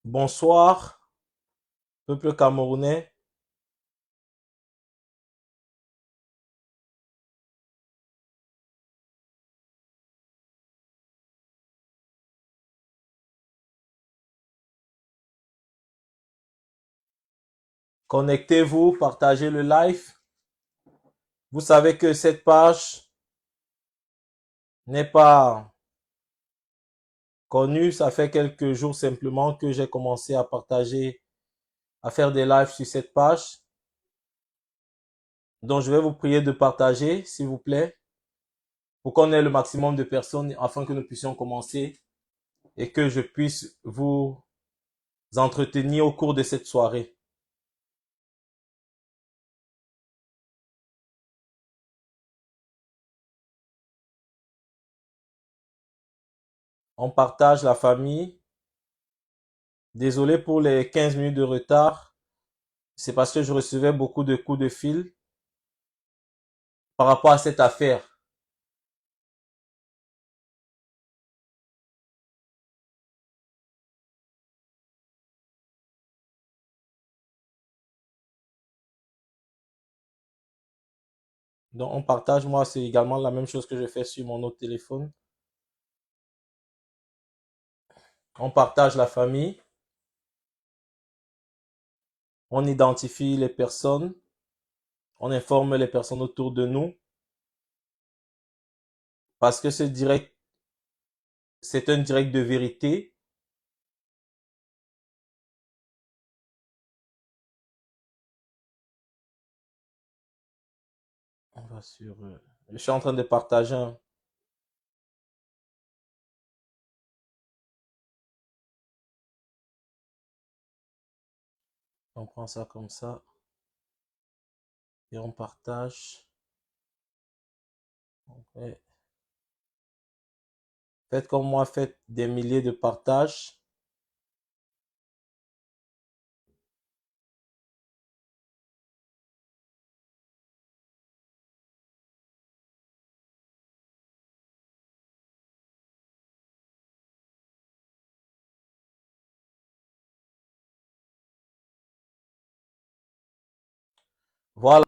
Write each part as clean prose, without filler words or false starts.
Bonsoir, peuple camerounais. Connectez-vous, partagez le live. Vous savez que cette page n'est pas connue. Ça fait quelques jours simplement que j'ai commencé à partager, à faire des lives sur cette page. Donc, je vais vous prier de partager, s'il vous plaît, pour qu'on ait le maximum de personnes afin que nous puissions commencer et que je puisse vous entretenir au cours de cette soirée. On partage la famille. Désolé pour les 15 minutes de retard. C'est parce que je recevais beaucoup de coups de fil par rapport à cette affaire. Donc, on partage, moi, c'est également la même chose que je fais sur mon autre téléphone. On partage la famille, on identifie les personnes, on informe les personnes autour de nous, parce que ce direct, c'est un direct de vérité. On va sur, je suis en train de partager on prend ça comme ça et on partage. Ouais. Faites comme moi, faites des milliers de partages. Voilà.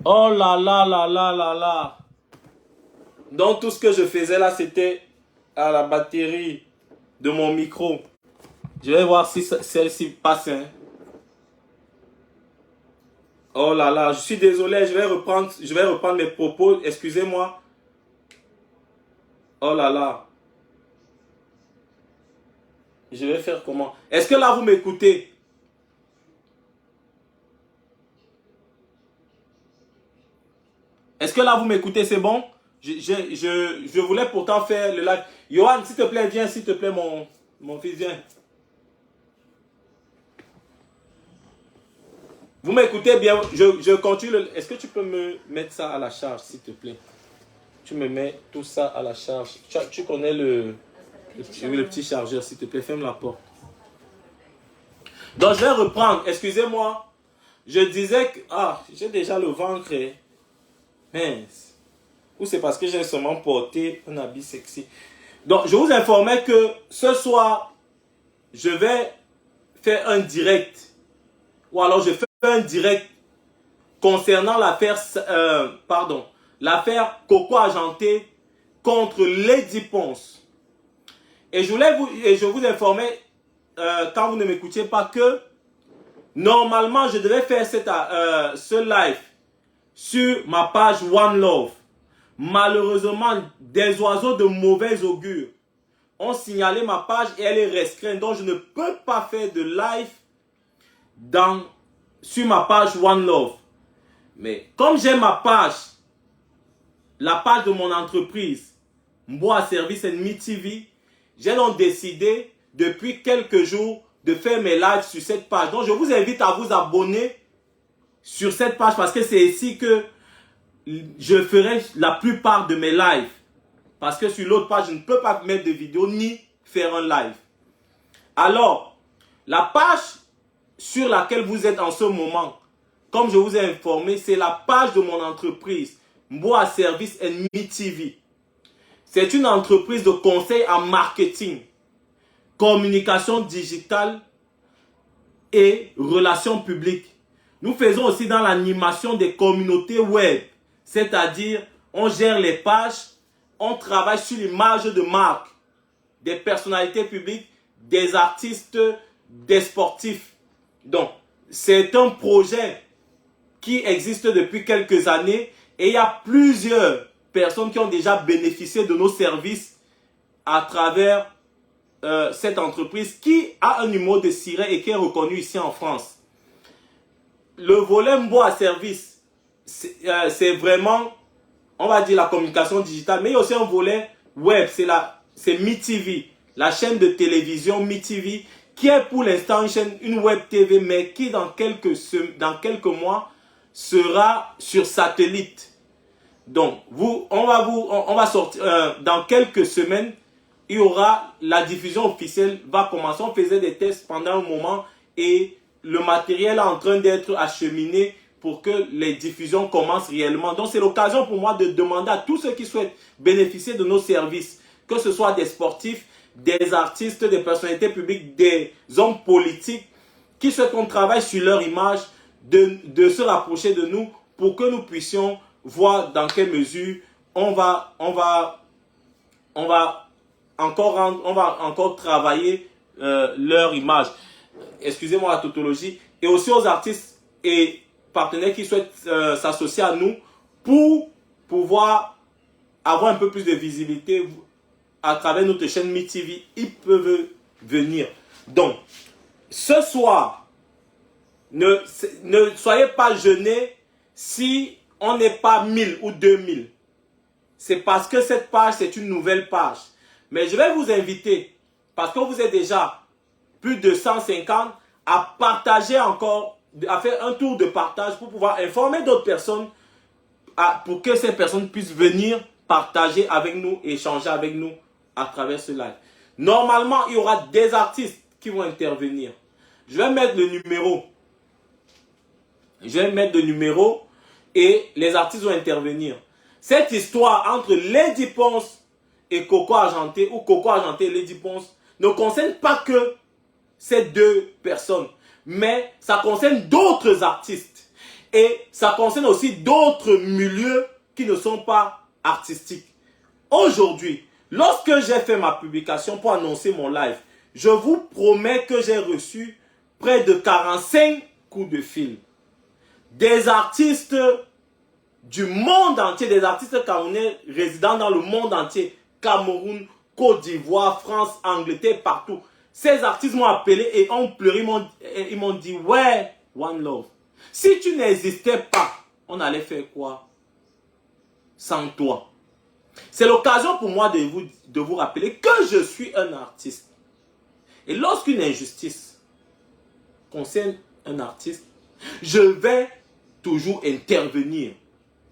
Oh là là là là là là. Donc tout ce que je faisais là, c'était à la batterie de mon micro. Je vais voir si celle-ci passe. Hein. Oh là là, je suis désolé, je vais reprendre mes propos. Excusez-moi. Oh là là. Je vais faire comment? Est-ce que là vous m'écoutez? Est-ce que là vous m'écoutez? C'est bon? Je voulais pourtant faire le live. Johan, s'il te plaît, viens, s'il te plaît, mon fils, viens. Vous m'écoutez bien? Je continue. Est-ce que tu peux me mettre ça à la charge, s'il te plaît? Tu me mets tout ça à la charge. Tu connais le petit chargeur, s'il te plaît. Ferme la porte. Donc, je vais reprendre. Excusez-moi. Je disais que... Ah, j'ai déjà le ventre. Mince. Ou c'est parce que j'ai seulement porté un habit sexy. Donc, je vous informais que ce soir, je vais faire un direct. Ou alors, je fais un direct concernant l'affaire... l'affaire Coco Argenté contre Lady Ponce. Et je vous informais, quand vous ne m'écoutiez pas, que normalement, je devais faire ce live sur ma page One Love. Malheureusement, des oiseaux de mauvais augure ont signalé ma page et elle est restreinte. Donc, je ne peux pas faire de live sur ma page One Love. Mais comme j'ai ma page, la page de mon entreprise, Mboa Service Me TV, j'ai donc décidé depuis quelques jours de faire mes lives sur cette page. Donc, je vous invite à vous abonner sur cette page parce que c'est ici que je ferai la plupart de mes lives. Parce que sur l'autre page, je ne peux pas mettre de vidéo ni faire un live. Alors, la page sur laquelle vous êtes en ce moment, comme je vous ai informé, c'est la page de mon entreprise, Mboa Service Me TV. C'est une entreprise de conseil en marketing, communication digitale et relations publiques. Nous faisons aussi dans l'animation des communautés web, c'est-à-dire on gère les pages, on travaille sur l'image de marque, des personnalités publiques, des artistes, des sportifs. Donc, c'est un projet qui existe depuis quelques années et il y a plusieurs personnes qui ont déjà bénéficié de nos services à travers cette entreprise qui a un numéro de siret et qui est reconnu ici en France. Le volet Mboa Service, c'est vraiment, on va dire, la communication digitale, mais il y a aussi un volet web, c'est Me TV, la chaîne de télévision Me TV, qui est pour l'instant une web TV, mais qui dans quelques mois sera sur satellite. Donc, on va sortir, dans quelques semaines, il y aura la diffusion officielle va commencer. On faisait des tests pendant un moment et le matériel est en train d'être acheminé pour que les diffusions commencent réellement. Donc, c'est l'occasion pour moi de demander à tous ceux qui souhaitent bénéficier de nos services, que ce soit des sportifs, des artistes, des personnalités publiques, des hommes politiques, qui souhaitent qu'on travaille sur leur image, de se rapprocher de nous pour que nous puissions voir dans quelle mesure on va encore travailler leur image. Excusez-moi la tautologie. Et aussi aux artistes et partenaires qui souhaitent s'associer à nous pour pouvoir avoir un peu plus de visibilité à travers notre chaîne Me TV. Ils peuvent venir. Donc, ce soir, ne soyez pas gênés si on n'est pas 1000 ou 2000. C'est parce que cette page, c'est une nouvelle page. Mais je vais vous inviter, parce que vous êtes déjà plus de 150, à partager encore, à faire un tour de partage pour pouvoir informer d'autres personnes, pour que ces personnes puissent venir partager avec nous, échanger avec nous à travers ce live. Normalement, il y aura des artistes qui vont intervenir. Je vais mettre le numéro. Je vais mettre le numéro et les artistes vont intervenir. Cette histoire entre Lady Ponce et Coco Argenté, ou Coco Argenté et Lady Ponce, ne concerne pas que ces deux personnes, mais ça concerne d'autres artistes. Et ça concerne aussi d'autres milieux qui ne sont pas artistiques. Aujourd'hui, lorsque j'ai fait ma publication pour annoncer mon live, je vous promets que j'ai reçu près de 45 coups de fil. Des artistes du monde entier, des artistes camerounais résidant dans le monde entier, Cameroun, Côte d'Ivoire, France, Angleterre, partout. Ces artistes m'ont appelé et ont pleuré, ils m'ont dit, ouais, One Love. Si tu n'existais pas, on allait faire quoi sans toi? C'est l'occasion pour moi de vous rappeler que je suis un artiste. Et lorsqu'une injustice concerne un artiste, je vais toujours intervenir.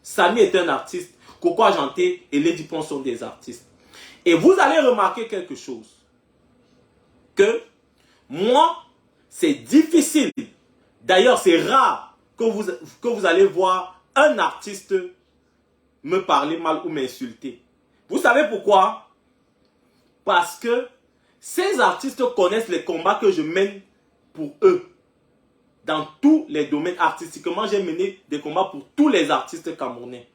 Samy est un artiste, Coco Argenté et Lady Pon sont des artistes. Et vous allez remarquer quelque chose. Que moi, c'est difficile. D'ailleurs, c'est rare que vous allez voir un artiste me parler mal ou m'insulter. Vous savez pourquoi? Parce que ces artistes connaissent les combats que je mène pour eux. Dans tous les domaines artistiquement, j'ai mené des combats pour tous les artistes camerounais.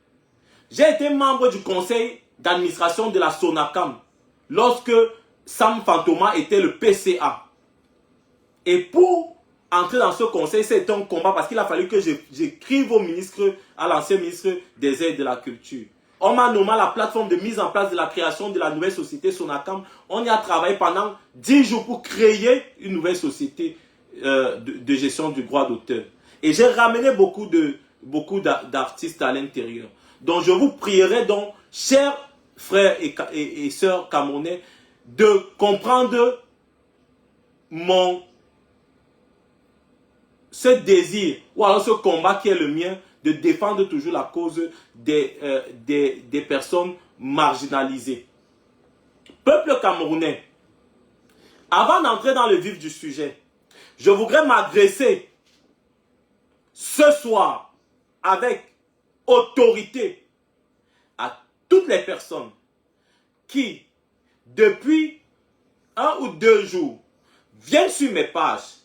J'ai été membre du conseil d'administration de la Sonacam lorsque Sam Fantoma était le PCA. Et pour entrer dans ce conseil, c'est un combat parce qu'il a fallu que j'écrive au ministre, à l'ancien ministre des Aides de la Culture. On m'a nommé la plateforme de mise en place de la création de la nouvelle société Sonacam. On y a travaillé pendant 10 jours pour créer une nouvelle société de gestion du droit d'auteur. Et j'ai ramené beaucoup d'artistes à l'intérieur. Donc je vous prierai donc, chers frères et sœurs camerounais, de comprendre ce désir, ou alors ce combat qui est le mien, de défendre toujours la cause des personnes marginalisées. Peuple camerounais, avant d'entrer dans le vif du sujet, je voudrais m'adresser ce soir avec autorité à toutes les personnes qui, depuis 1 ou 2 jours, viennent sur mes pages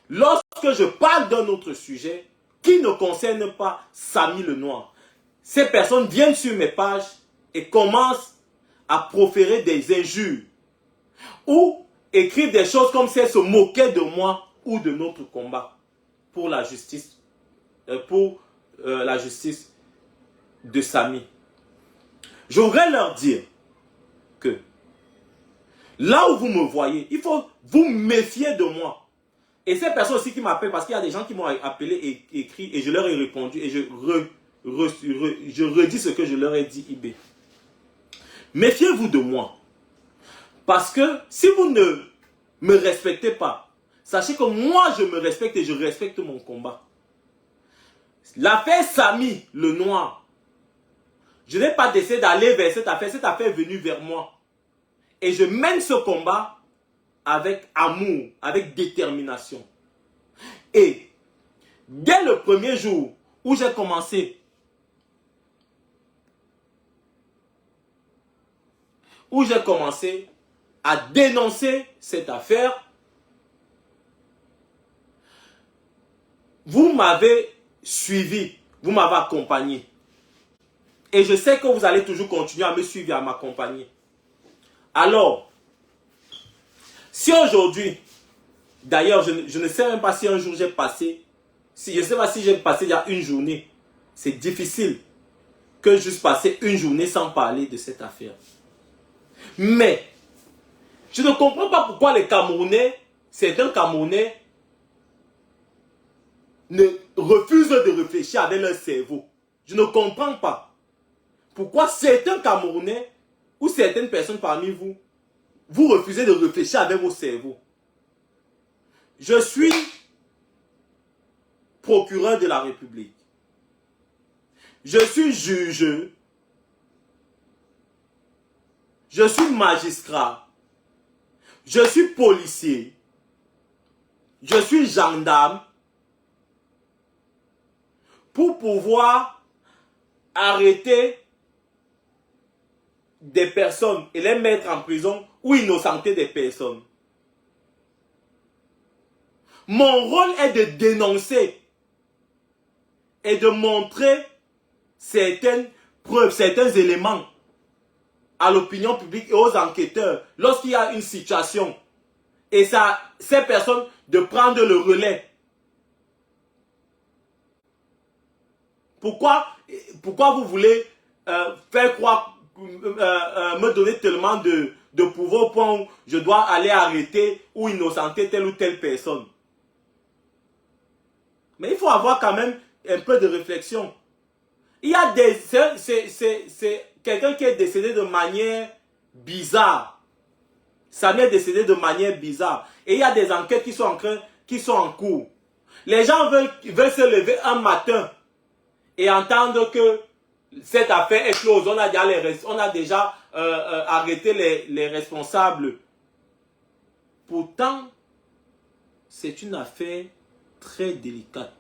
lorsque je parle d'un autre sujet qui ne concerne pas Samy le Noir. Ces personnes viennent sur mes pages et commencent à proférer des injures ou écrivent des choses comme si elles se moquaient de moi ou de notre combat pour la justice, de Samy. Je voudrais leur dire que là où vous me voyez, il faut vous méfier de moi. Et ces personnes aussi qui m'appellent, parce qu'il y a des gens qui m'ont appelé et écrit, et je leur ai répondu, et je redis ce que je leur ai dit, IB. Méfiez-vous de moi. Parce que si vous ne me respectez pas, sachez que moi je me respecte et je respecte mon combat. L'affaire Samy le Noir, je n'ai pas décidé d'aller vers cette affaire est venue vers moi. Et je mène ce combat avec amour, avec détermination. Et dès le premier jour où j'ai commencé, à dénoncer cette affaire, vous m'avez suivi, vous m'avez accompagné. Et je sais que vous allez toujours continuer à me suivre et à m'accompagner. Alors, si aujourd'hui, d'ailleurs, je ne sais même pas si un jour j'ai passé, je ne sais pas si j'ai passé il y a une journée, c'est difficile que juste passer une journée sans parler de cette affaire. Mais, je ne comprends pas pourquoi les Camerounais, certains Camerounais, refusent de réfléchir avec leur cerveau. Je ne comprends pas pourquoi certains Camerounais ou certaines personnes parmi vous, vous refusez de réfléchir avec vos cerveaux. Je suis procureur de la République. Je suis juge. Je suis magistrat. Je suis policier. Je suis gendarme. Pour pouvoir arrêter des personnes et les mettre en prison ou innocenter des personnes. Mon rôle est de dénoncer et de montrer certaines preuves, certains éléments à l'opinion publique et aux enquêteurs lorsqu'il y a une situation. Et ça, ces personnes de prendre le relais. Pourquoi vous voulez faire croire, me donner tellement de pouvoir au point où je dois aller arrêter ou innocenter telle ou telle personne? Mais il faut avoir quand même un peu de réflexion. Il y a des... C'est quelqu'un qui est décédé de manière bizarre. Samy est décédé de manière bizarre. Et il y a des enquêtes qui sont en cours. Les gens veulent se lever un matin et entendre que cette affaire est close. On a déjà arrêté les responsables. Pourtant, c'est une affaire très délicate.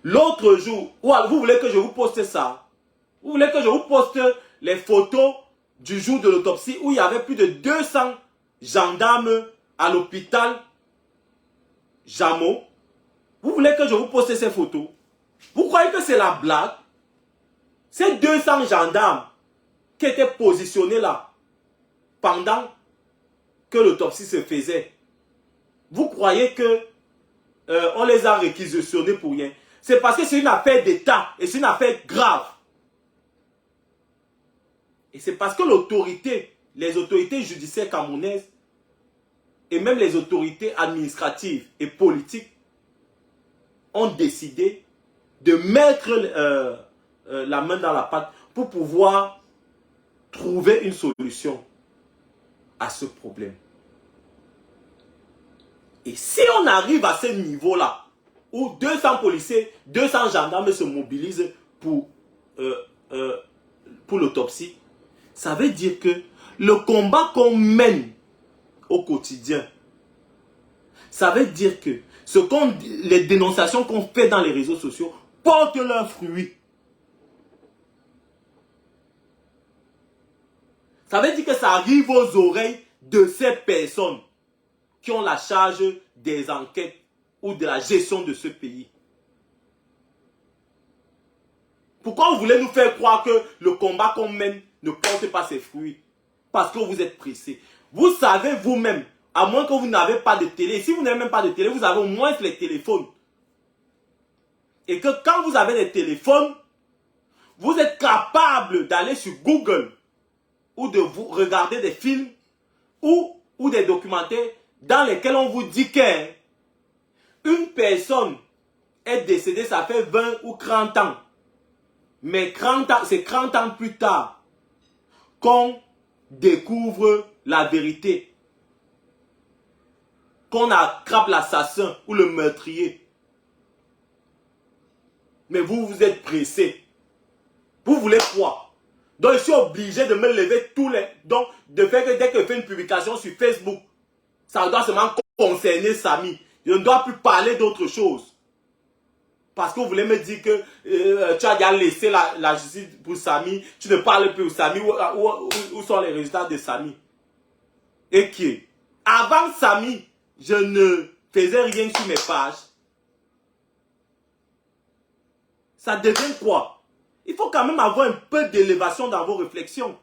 L'autre jour, vous voulez que je vous poste ça? Vous voulez que je vous poste les photos du jour de l'autopsie où il y avait plus de 200 gendarmes à l'hôpital Jameau? Vous voulez que je vous poste ces photos? Vous croyez que c'est la blague? Ces 200 gendarmes qui étaient positionnés là pendant que l'autopsie se faisait, vous croyez que on les a réquisitionnés pour rien? C'est parce que c'est une affaire d'État et c'est une affaire grave. Et c'est parce que les autorités judiciaires camerounaises et même les autorités administratives et politiques ont décidé de mettre la main dans la pâte pour pouvoir trouver une solution à ce problème. Et si on arrive à ce niveau-là, où 200 policiers, 200 gendarmes se mobilisent pour l'autopsie, ça veut dire que le combat qu'on mène au quotidien, ça veut dire que les dénonciations qu'on fait dans les réseaux sociaux portent leurs fruits. Ça veut dire que ça arrive aux oreilles de ces personnes qui ont la charge des enquêtes ou de la gestion de ce pays. Pourquoi vous voulez nous faire croire que le combat qu'on mène ne porte pas ses fruits? Parce que vous êtes pressés. Vous savez vous-même, à moins que vous n'avez pas de télé, si vous n'avez même pas de télé, vous avez au moins les téléphones. Et que quand vous avez des téléphones, vous êtes capable d'aller sur Google ou de vous regarder des films ou des documentaires dans lesquels on vous dit qu'une personne est décédée, ça fait 20 ou 30 ans. Mais c'est 30 ans plus tard qu'on découvre la vérité. Qu'on attrape l'assassin ou le meurtrier. Mais vous êtes pressé. Vous voulez quoi? Donc je suis obligé de me lever donc de faire que dès que je fais une publication sur Facebook, ça doit seulement concerner Samy. Je ne dois plus parler d'autre chose. Parce que vous voulez me dire que tu as déjà laissé la justice pour Samy, tu ne parles plus pour Samy, où sont les résultats de Samy? Et qui? Avant Samy, je ne faisais rien sur mes pages. Ça devient quoi? Il faut quand même avoir un peu d'élévation dans vos réflexions.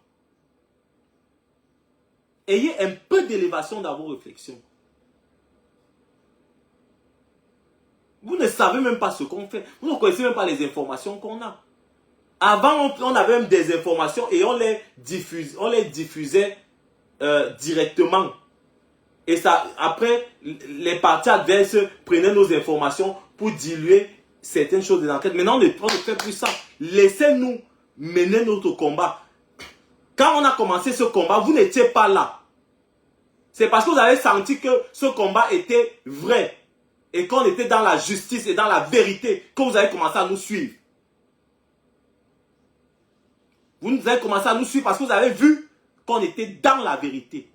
Ayez un peu d'élévation dans vos réflexions. Vous ne savez même pas ce qu'on fait. Vous ne connaissez même pas les informations qu'on a. Avant, on avait même des informations et on les diffusait directement. Et ça, après, les partis adverses prenaient nos informations pour diluer certaines choses des enquêtes. Maintenant, on ne fait plus ça. Laissez-nous mener notre combat. Quand on a commencé ce combat, vous n'étiez pas là. C'est parce que vous avez senti que ce combat était vrai. Et qu'on était dans la justice et dans la vérité, que vous avez commencé à nous suivre. Vous avez commencé à nous suivre parce que vous avez vu qu'on était dans la vérité.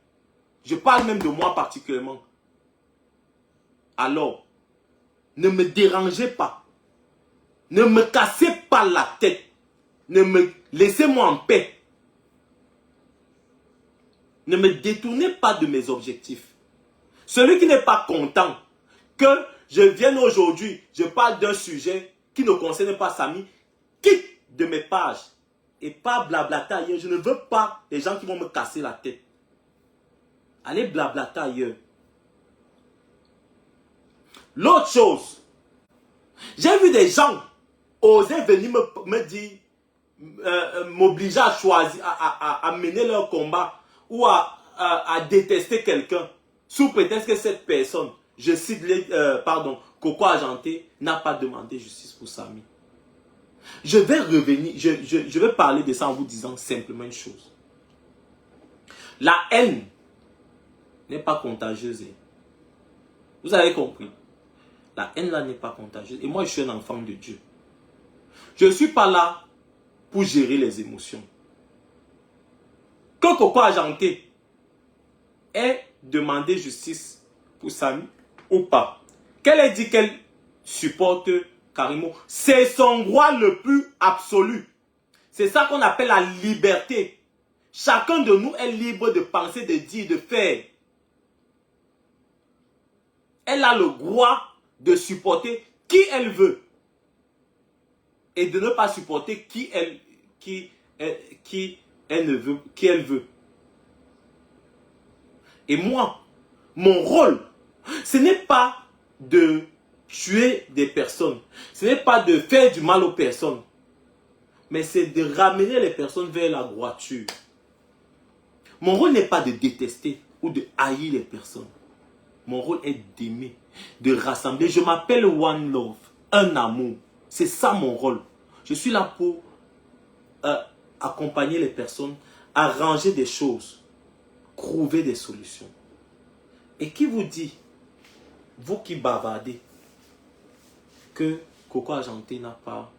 Je parle même de moi particulièrement. Alors, ne me dérangez pas. Ne me cassez pas la tête. Laissez-moi en paix. Ne me détournez pas de mes objectifs. Celui qui n'est pas content que je vienne aujourd'hui, je parle d'un sujet qui ne concerne pas Samy, quitte de mes pages et pas blablater ailleurs. Je ne veux pas des gens qui vont me casser la tête. Allez blablater ailleurs. L'autre chose, j'ai vu des gens oser venir me dire, m'obliger à choisir, à mener leur combat ou à détester quelqu'un sous prétexte que cette personne, je cite Coco Argenté, n'a pas demandé justice pour Samy. Je vais revenir, je vais parler de ça en vous disant simplement une chose. La haine n'est pas contagieuse. Vous avez compris? La haine là n'est pas contagieuse. Et moi, je suis un enfant de Dieu. Je ne suis pas là pour gérer les émotions. Que Coco Argenté ait demandé justice pour Samy ou pas, qu'elle ait dit qu'elle supporte Karimo, c'est son droit le plus absolu. C'est ça qu'on appelle la liberté. Chacun de nous est libre de penser, de dire, de faire. Elle a le droit de supporter qui elle veut et de ne pas supporter qui elle veut. Et moi, mon rôle, ce n'est pas de tuer des personnes, ce n'est pas de faire du mal aux personnes, mais c'est de ramener les personnes vers la droiture. Mon rôle n'est pas de détester ou de haïr les personnes. Mon rôle est d'aimer, de rassembler. Je m'appelle One Love, un amour. C'est ça mon rôle. Je suis là pour accompagner les personnes, arranger des choses, trouver des solutions. Et qui vous dit, vous qui bavardez, que Coco Argenté n'a pas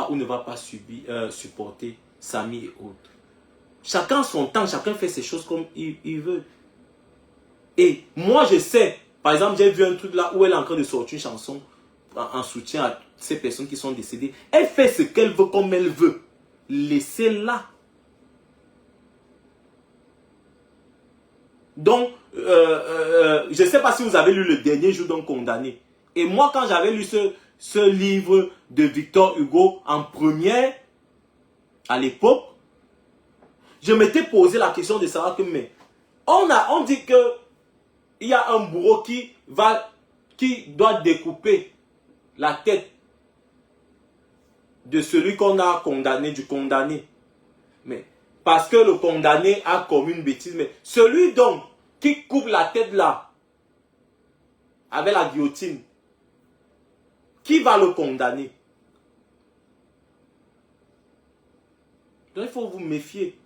ou ne va pas supporter Samy et autres. Chacun son temps, chacun fait ses choses comme il veut. Et moi je sais, par exemple j'ai vu un truc là où elle est en train de sortir une chanson en soutien à ces personnes qui sont décédées. Elle fait ce qu'elle veut comme elle veut. Laissez-la. Donc, je ne sais pas si vous avez lu le dernier jour d'un condamné. Et moi, quand j'avais lu ce livre de Victor Hugo en première, à l'époque, je m'étais posé la question de savoir que, mais, on dit que il y a un bourreau qui doit découper la tête de celui qu'on a condamné, du condamné. Mais, parce que le condamné a commis une bêtise, mais celui donc qui coupe la tête là, avec la guillotine, qui va le condamner? Donc il faut vous méfier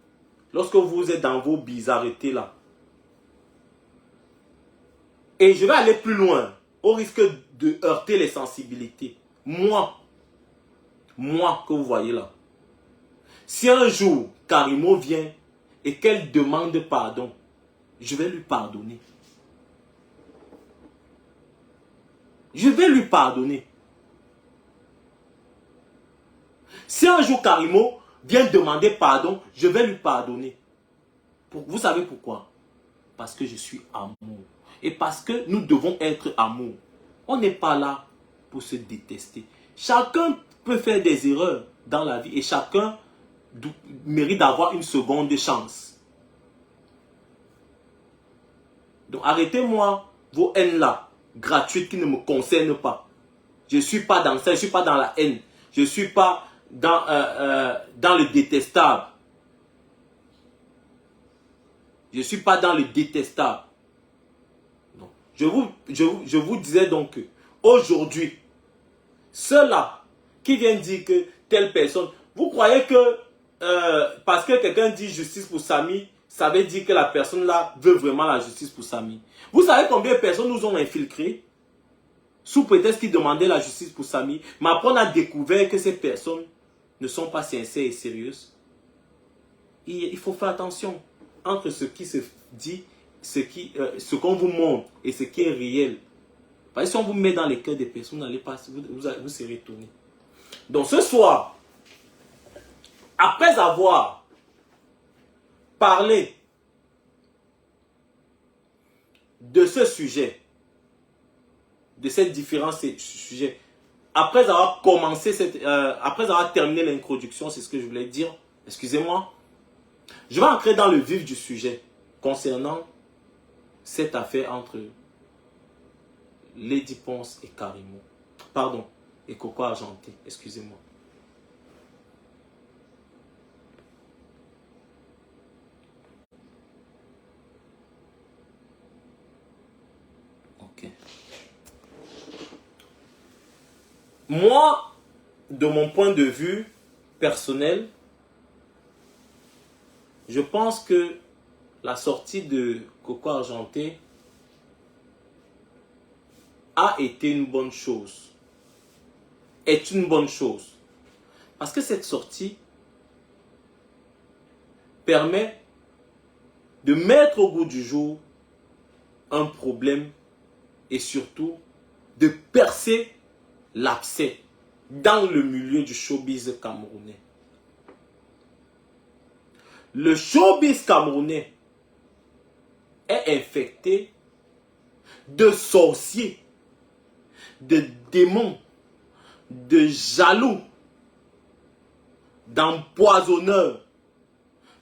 lorsque vous êtes dans vos bizarretés là. Et je vais aller plus loin, au risque de heurter les sensibilités. Moi que vous voyez là, si un jour Karimo vient et qu'elle demande pardon, je vais lui pardonner. Je vais lui pardonner. Si un jour Karimo vient demander pardon, je vais lui pardonner. Vous savez pourquoi? Parce que je suis amour. Et parce que nous devons être amour. On n'est pas là pour se détester. Chacun peut faire des erreurs dans la vie et chacun mérite d'avoir une seconde chance. Donc arrêtez-moi vos haines là, gratuites qui ne me concernent pas. Je ne suis pas dans ça, je ne suis pas dans la haine. Je ne suis pas dans le détestable. Je ne suis pas dans le détestable. Non. Je vous disais donc que aujourd'hui, ceux-là qui viennent dire que telle personne, vous croyez que parce que quelqu'un dit justice pour Samy, ça veut dire que la personne là veut vraiment la justice pour Samy. Vous savez combien de personnes nous ont infiltrés sous prétexte qu'ils demandaient la justice pour Samy, mais après on a découvert que ces personnes ne sont pas sincères et sérieuses. Il faut faire attention entre ce qui se dit, ce qu'on vous montre et ce qui est réel. Parce que si on vous met dans les cœurs des personnes, vous n'allez pas, vous serez étonné. Donc ce soir, après avoir parlé de ce sujet, de ces différents sujets. Après avoir commencé après avoir terminé l'introduction, c'est ce que je voulais dire. Excusez-moi. Je vais entrer dans le vif du sujet concernant cette affaire entre Lady Ponce et Karimo. Pardon, et Coco Argenté. Excusez-moi. Ok. Moi, de mon point de vue personnel, je pense que la sortie de Coco Argenté a été une bonne chose. Est une bonne chose. Parce que cette sortie permet de mettre au goût du jour un problème et surtout de percer l'abcès dans le milieu du showbiz camerounais. Le showbiz camerounais est infecté de sorciers, de démons, de jaloux, d'empoisonneurs,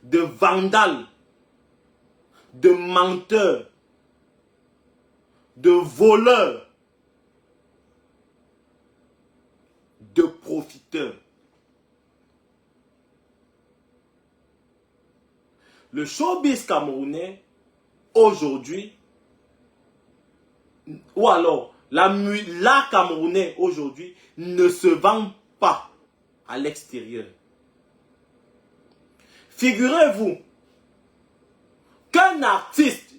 de vandales, de menteurs, de voleurs, de profiteurs. Le showbiz camerounais, aujourd'hui, ou alors l'art camerounais aujourd'hui, ne se vend pas à l'extérieur. Figurez-vous qu'un artiste,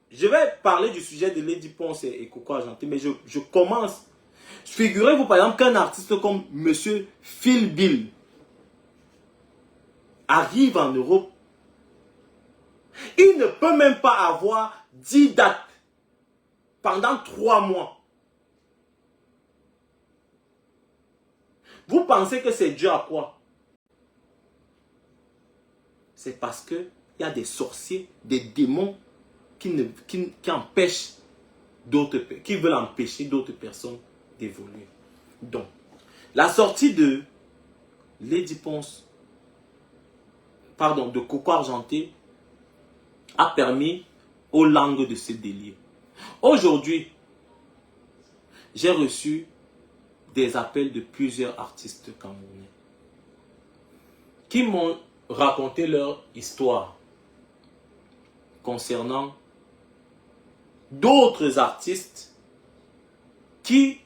je vais parler du sujet de Lady Ponce et Coco Argenté, mais je commence. Figurez-vous par exemple qu'un artiste comme Monsieur Phil Bill arrive en Europe. Il ne peut même pas avoir 10 dates pendant 3 mois. Vous pensez que c'est dû à quoi? C'est parce qu'il y a des sorciers, des démons qui empêchent d'autres, qui veulent empêcher d'autres personnes d'évoluer. Donc, la sortie de Lady Ponce, pardon, de Coco Argenté, a permis aux langues de se délier. Aujourd'hui, j'ai reçu des appels de plusieurs artistes camerounais qui m'ont raconté leur histoire concernant d'autres artistes qui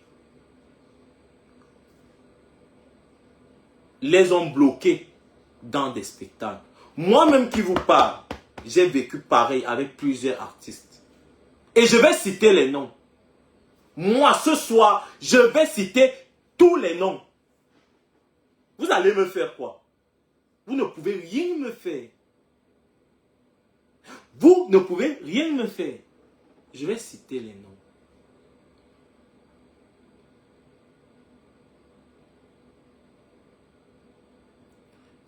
les ont bloqués dans des spectacles. Moi-même qui vous parle, j'ai vécu pareil avec plusieurs artistes. Et je vais citer les noms. Moi, ce soir, je vais citer tous les noms. Vous allez me faire quoi? Vous ne pouvez rien me faire. Vous ne pouvez rien me faire. Je vais citer les noms.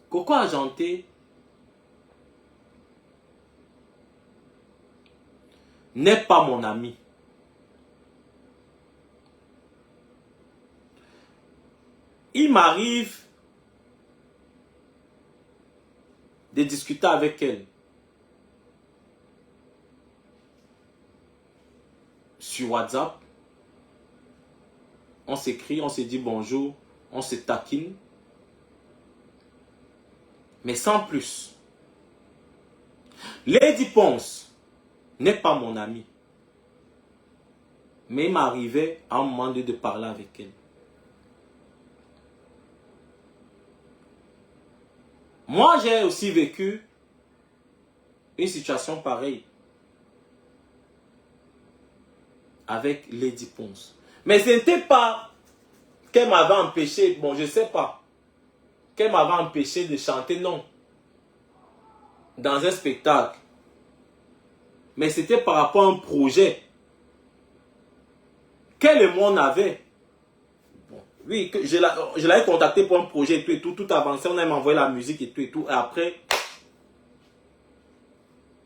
Coco Argenté n'est pas mon ami. Il m'arrive de discuter avec elle sur WhatsApp. On s'écrit, on se dit bonjour, on se taquine. Mais sans plus. Lady Ponce n'est pas mon ami. Mais il m'arrivait à un moment donné de parler avec elle. Moi, j'ai aussi vécu une situation pareille avec Lady Ponce. Mais ce n'était pas qu'elle m'avait empêché, bon, je ne sais pas, qu'elle m'avait empêché de chanter, non, dans un spectacle. Mais c'était par rapport à un projet qu'elle et moi on avait. Bon, oui, je l'avais contacté pour un projet et tout, tout avancé, on a même envoyé la musique et tout, et après,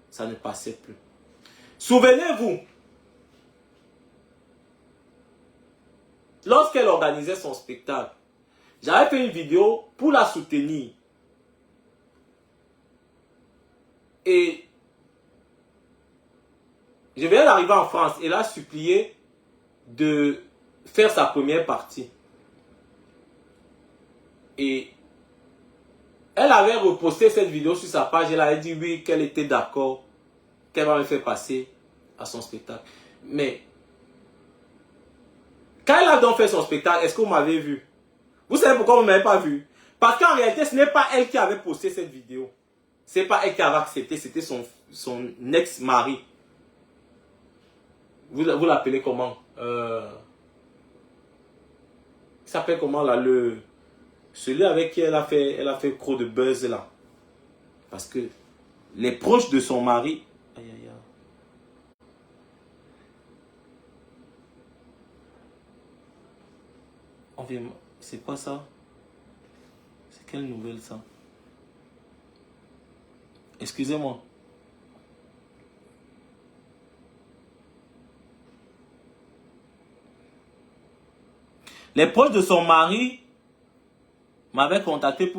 ça ne passait plus. Souvenez-vous, lorsqu'elle organisait son spectacle, j'avais fait une vidéo pour la soutenir. Et je venais d'arriver en France et elle a supplié de faire sa première partie. Et elle avait reposté cette vidéo sur sa page. Elle avait dit oui, qu'elle était d'accord, qu'elle va me faire passer à son spectacle. Mais quand elle a donc fait son spectacle, est-ce que vous m'avez vu? Vous savez pourquoi vous ne m'avez pas vu? Parce qu'en réalité, ce n'est pas elle qui avait posté cette vidéo. Ce n'est pas elle qui avait accepté, c'était son ex-mari. Vous l'appelez comment? Il s'appelle comment là? Celui avec qui elle a fait trop de buzz là. Parce que les proches de son mari... Aïe, aïe, aïe. C'est quoi ça? C'est quelle nouvelle ça? Excusez-moi. Les proches de son mari m'avaient contacté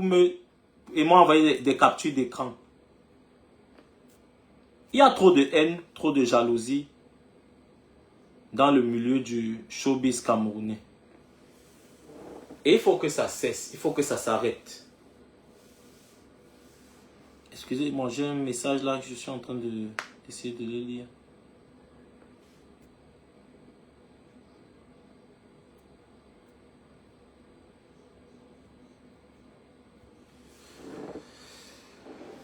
et m'ont envoyé des captures d'écran. Il y a trop de haine, trop de jalousie dans le milieu du showbiz camerounais. Et il faut que ça cesse, il faut que ça s'arrête. Excusez-moi, j'ai un message là que je suis en train d'essayer de le lire.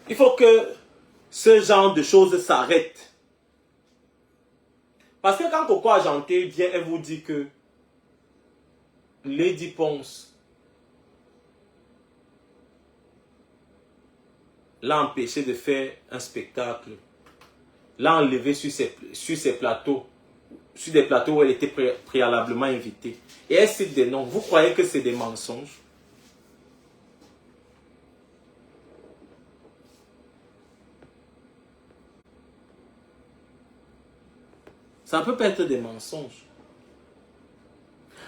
Il faut que ce genre de choses s'arrête. Parce que quand Coco Argenté vient, elle vous dit que Lady Ponce l'a empêché de faire un spectacle, l'a enlevé sur ses plateaux, sur des plateaux où elle était préalablement invitée. Et elle cite des noms. Vous croyez que c'est des mensonges? Ça ne peut pas être des mensonges.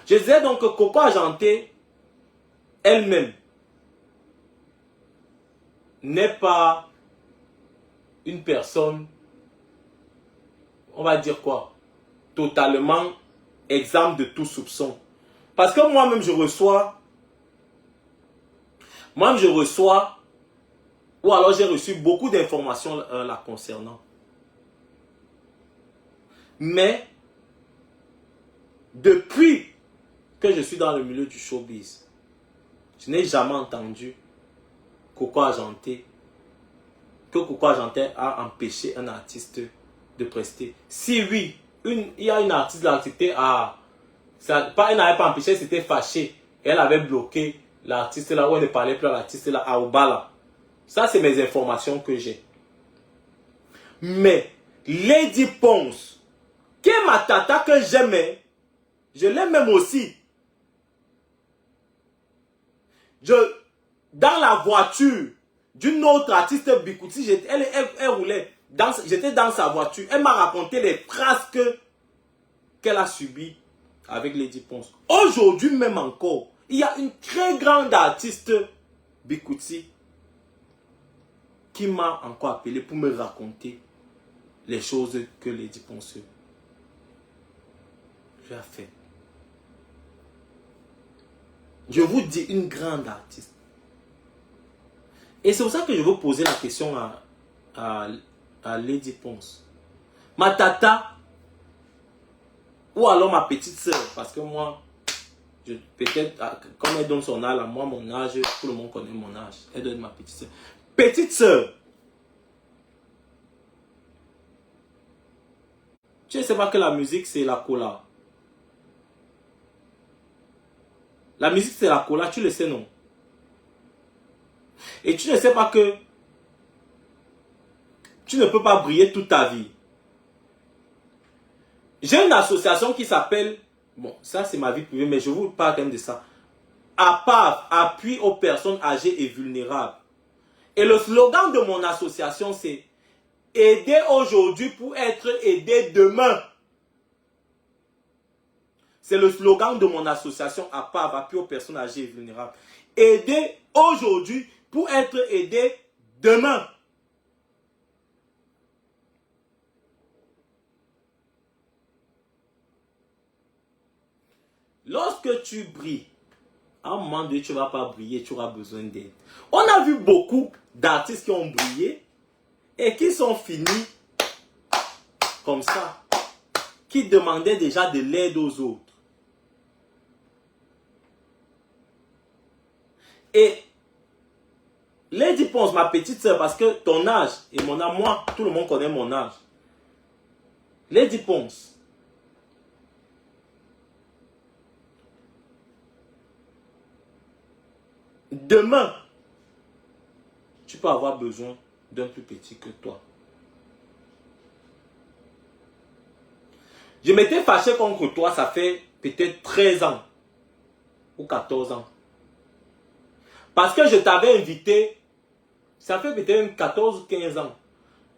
Je disais donc que Coco Argenté, elle-même, n'est pas une personne, on va dire quoi, totalement exempte de tout soupçon. Parce que moi-même je reçois, ou alors j'ai reçu beaucoup d'informations la concernant. Mais, depuis que je suis dans le milieu du showbiz, je n'ai jamais entendu que Coco Argenté a empêché un artiste de prester. Si oui, il y a une artiste qui a accepté à... Elle n'avait pas empêché, elle s'était fâchée. Elle avait bloqué l'artiste là, où elle ne parlait plus à l'artiste là, à Obala. Ça, c'est mes informations que j'ai. Mais, Lady Ponce, qui est ma tata que j'aimais, je l'aime même aussi. Dans la voiture d'une autre artiste Bikuti, elle roulait. J'étais dans sa voiture. Elle m'a raconté les phrases qu'elle a subies avec Lady Ponce. Aujourd'hui même encore, il y a une très grande artiste Bikuti qui m'a encore appelé pour me raconter les choses que Lady Ponce lui a fait. Je vous dis, une grande artiste. Et c'est pour ça que je veux poser la question à Lady Ponce. Ma tata, ou alors ma petite soeur, parce que moi, peut-être, comme elle donne son âge, à moi, mon âge, tout le monde connaît mon âge. Elle donne ma petite soeur. Petite soeur, tu ne sais pas que la musique, c'est la cola. La musique, c'est la cola, tu le sais, non? Et tu ne sais pas que tu ne peux pas briller toute ta vie. J'ai une association qui s'appelle, bon, ça c'est ma vie privée, mais je vous parle quand même de ça. APAV, appui aux personnes âgées et vulnérables. Et le slogan de mon association, c'est aider aujourd'hui pour être aidé demain. C'est le slogan de mon association APAV, appui aux personnes âgées et vulnérables. Aider aujourd'hui pour être aidé demain. Lorsque tu brilles, à un moment donné, tu ne vas pas briller, tu auras besoin d'aide. On a vu beaucoup d'artistes qui ont brillé et qui sont finis comme ça, qui demandaient déjà de l'aide aux autres. Et Lady Ponce, ma petite soeur, parce que ton âge et mon âge, moi, tout le monde connaît mon âge. Lady Ponce, demain, tu peux avoir besoin d'un plus petit que toi. Je m'étais fâché contre toi, ça fait peut-être 13 ans ou 14 ans. Parce que je t'avais invité, ça fait peut-être 14 ou 15 ans.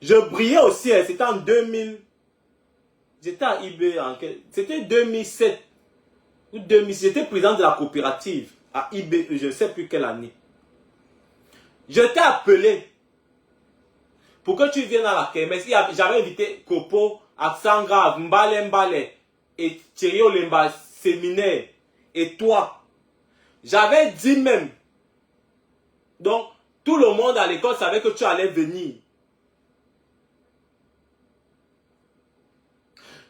Je brillais aussi, c'était en 2000. J'étais à IB, c'était 2007 ou 2006. J'étais président de la coopérative à IB, je ne sais plus quelle année. Je t'ai appelé pour que tu viennes à la kermesse. J'avais invité Kopo, Aksangra, Mbale et Thierry Olemba, séminaire. Et toi, j'avais dit même. Donc, tout le monde à l'école savait que tu allais venir.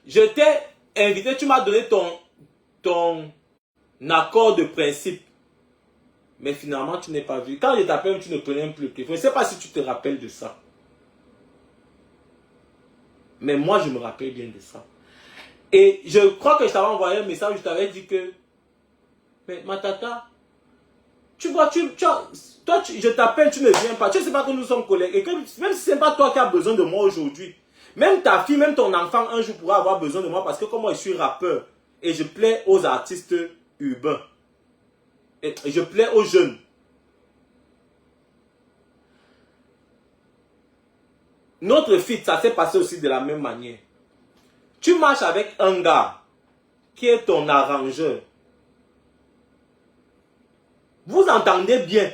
Je t'ai invité, tu m'as donné ton accord de principe. Mais finalement, tu n'es pas vu. Quand je t'appelle, tu ne prenais plus le téléphone. Je ne sais pas si tu te rappelles de ça. Mais moi, je me rappelle bien de ça. Et je crois que je t'avais envoyé un message où je t'avais dit que, mais Matata, tu vois, toi, je t'appelle, tu ne viens pas. Tu ne sais pas que nous sommes collègues. Et que même si ce n'est pas toi qui as besoin de moi aujourd'hui, même ta fille, même ton enfant, un jour pourra avoir besoin de moi parce que comme moi, je suis rappeur et je plais aux artistes urbains. Et je plais aux jeunes. Notre feat, ça s'est passé aussi de la même manière. Tu marches avec un gars qui est ton arrangeur. Vous entendez bien.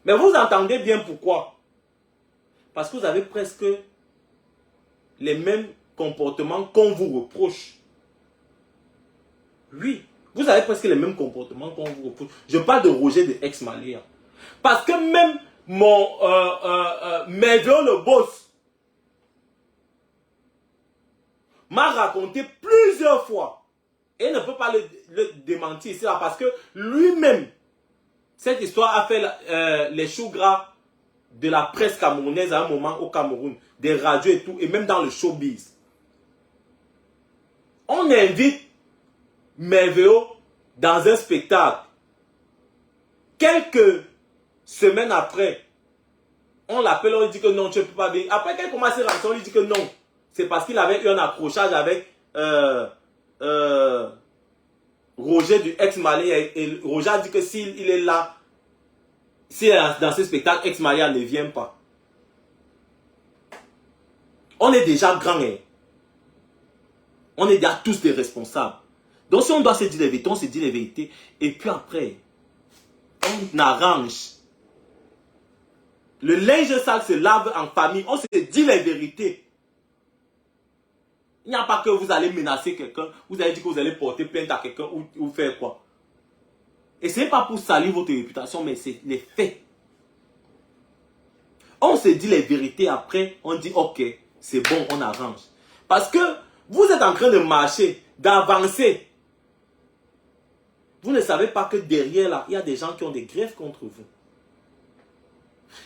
Mais vous entendez bien pourquoi? Parce que vous avez presque les mêmes comportements qu'on vous reproche. Oui, vous avez presque les mêmes comportements qu'on vous reproche. Je parle de Roger de Ex-Malia. Parce que même mon Melvio le boss m'a raconté plusieurs fois. Et ne peut pas le démentir ici là parce que lui-même, cette histoire a fait les choux gras de la presse camerounaise à un moment au Cameroun, des radios et tout, et même dans le showbiz. On invite Melvio dans un spectacle. Quelques semaines après, on l'appelle, on lui dit que non, tu ne peux pas venir. Après qu'elle commence à rentrer, on lui dit que non. C'est parce qu'il avait eu un accrochage avec Roger du Ex-Malia. Et Roger a dit que s'il est là, s'il est dans ce spectacle, Ex-Malia ne vient pas. On est déjà grands. Hein. On est déjà tous des responsables. Donc si on doit se dire les vérités, on se dit les vérités. Et puis après, on arrange. Le linge sale se lave en famille. On se dit les vérités. Il n'y a pas que vous allez menacer quelqu'un. Vous allez dire que vous allez porter plainte à quelqu'un ou faire quoi. Et ce n'est pas pour salir votre réputation, mais c'est les faits. On se dit les vérités après. On dit ok, c'est bon, on arrange. Parce que vous êtes en train de marcher, d'avancer. Vous ne savez pas que derrière là, il y a des gens qui ont des griefs contre vous.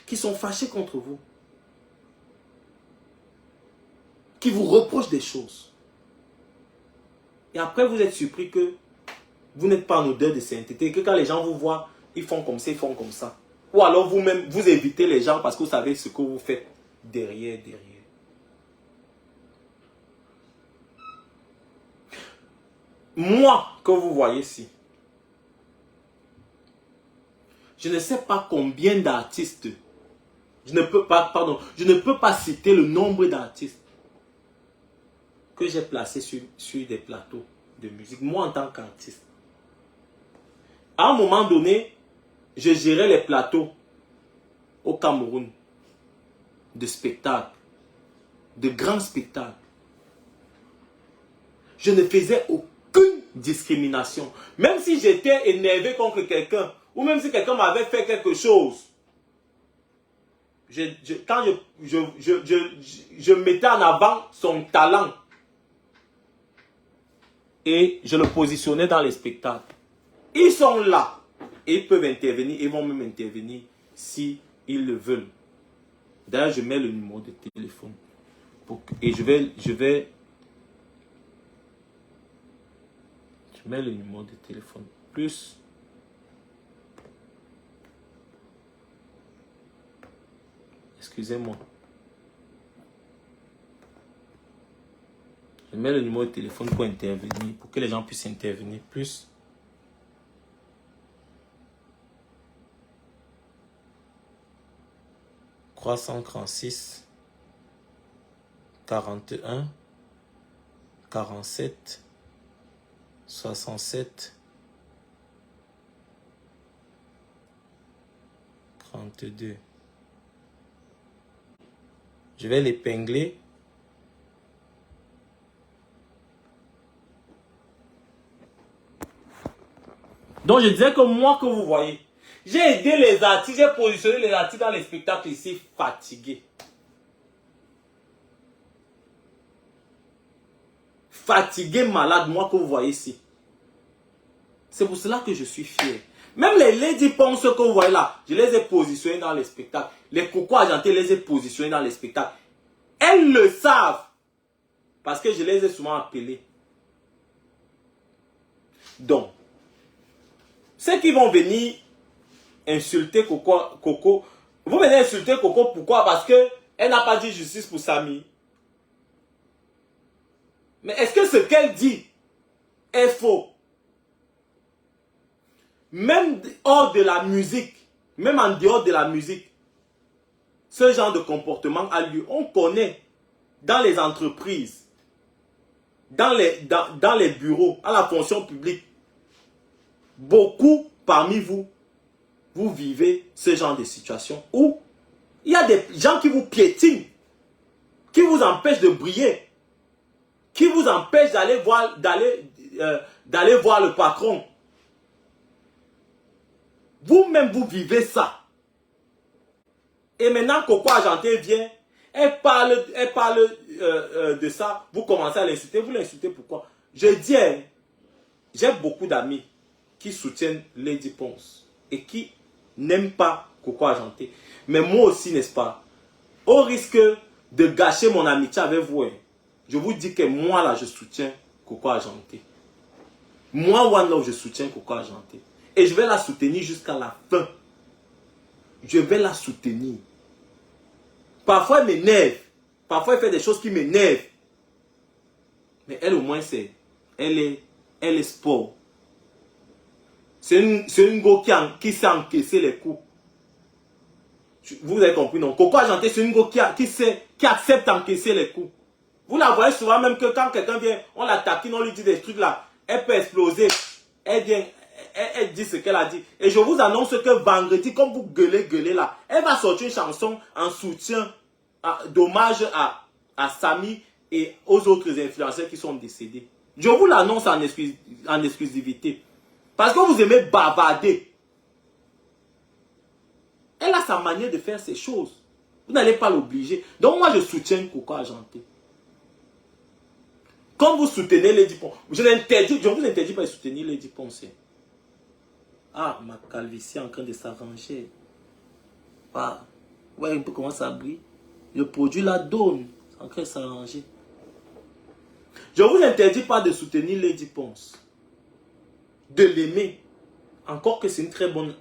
Qui sont fâchés contre vous. Qui vous reprochent des choses. Et après, vous êtes surpris que vous n'êtes pas en odeur de sainteté. Que quand les gens vous voient, ils font comme ça, ils font comme ça. Ou alors vous-même, vous évitez les gens parce que vous savez ce que vous faites derrière. Moi, que vous voyez ici, je ne sais pas combien d'artistes, je ne peux pas citer le nombre d'artistes que j'ai placés sur des plateaux de musique, moi en tant qu'artiste. À un moment donné, je gérais les plateaux au Cameroun de spectacles, de grands spectacles. Je ne faisais aucune discrimination. Même si j'étais énervé contre quelqu'un, ou même si quelqu'un m'avait fait quelque chose, quand je mettais en avant son talent et je le positionnais dans les spectacles. Ils sont là et ils peuvent intervenir, ils vont même intervenir si ils le veulent. D'ailleurs, je mets le numéro de téléphone et je mets le numéro de téléphone plus. Excusez-moi. Je mets le numéro de téléphone pour intervenir, pour que les gens puissent intervenir plus. +336 41 47 67 32. Je vais l'épingler. Donc je disais que moi que vous voyez, j'ai aidé les artistes, j'ai positionné les artistes dans les spectacles ici fatigués. Fatigués, malades, moi que vous voyez ici. C'est pour cela que je suis fier. Même les Lady Ponce que vous voyez là, je les ai positionnés dans les spectacles. Les Coco Argentés, je les ai positionnés dans les spectacles. Elles le savent. Parce que je les ai souvent appelés. Donc, ceux qui vont venir insulter Coco, vous venez insulter Coco, pourquoi? Parce qu'elle n'a pas dit justice pour Samy. Mais est-ce que ce qu'elle dit est faux? Même hors de la musique, même en dehors de la musique, ce genre de comportement a lieu. On connaît dans les entreprises, dans les bureaux, à la fonction publique, beaucoup parmi vous, vous vivez ce genre de situation où il y a des gens qui vous piétinent, qui vous empêchent de briller, qui vous empêchent d'aller voir le patron. Vous-même, vous vivez ça. Et maintenant, Coco Argenté vient, elle parle de ça, vous commencez à l'insulter. Vous l'insultez pourquoi? Je dis, j'ai beaucoup d'amis qui soutiennent Lady Ponce et qui n'aiment pas Coco Argenté. Mais moi aussi, n'est-ce pas? Au risque de gâcher mon amitié avec vous, je vous dis que moi, là, je soutiens Coco Argenté. Moi, One Love, je soutiens Coco Argenté. Et je vais la soutenir jusqu'à la fin. Je vais la soutenir. Parfois, elle m'énerve. Parfois, elle fait des choses qui m'énervent. Mais elle, au moins, elle est sport. C'est une go qui sait encaisser les coups. Vous avez compris, non? Coco Argenté, c'est une go qui accepte d'encaisser les coups. Vous la voyez souvent, même que quand quelqu'un vient, on la taquine, on lui dit des trucs là, elle peut exploser. Elle vient, elle dit ce qu'elle a dit. Et je vous annonce que vendredi, comme vous gueulez là, elle va sortir une chanson en soutien, d'hommage à Samy et aux autres influenceurs qui sont décédés. Je vous l'annonce en exclusivité. Parce que vous aimez bavarder. Elle a sa manière de faire ces choses. Vous n'allez pas l'obliger. Donc moi, je soutiens Coco Argenté. Quand vous soutenez Lady Ponce, je vous interdis pas de soutenir Lady Ponce. Ah, ma calvitie est en train de s'arranger. Ah, ouais, un peu comment ça brille. Le produit la donne. C'est en train de s'arranger. Je ne vous interdis pas de soutenir Lady Ponce. De l'aimer. Encore que c'est une très bonne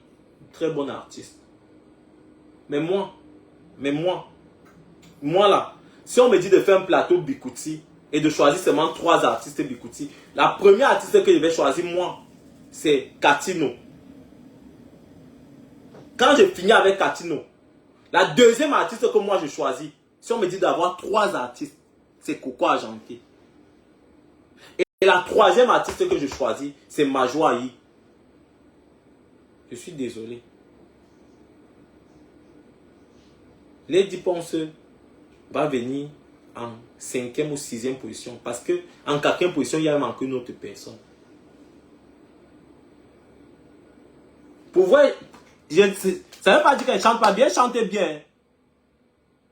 artiste. Mais moi là, si on me dit de faire un plateau Bikuti et de choisir seulement 3 artistes Bikuti, la première artiste que je vais choisir, moi, c'est Katino. Quand je finis avec Katino, la deuxième artiste que moi je choisis, si on me dit d'avoir 3 artistes, c'est Coco Argenté. Et la troisième artiste que je choisis, c'est Majoa Ayi. Je suis désolé. Lady Ponce va venir en 5e ou 6e position. Parce que en 4e position, il y a manqué une autre personne. Pour voir, ça ne veut pas dire qu'elle chante pas bien, elle chantait bien.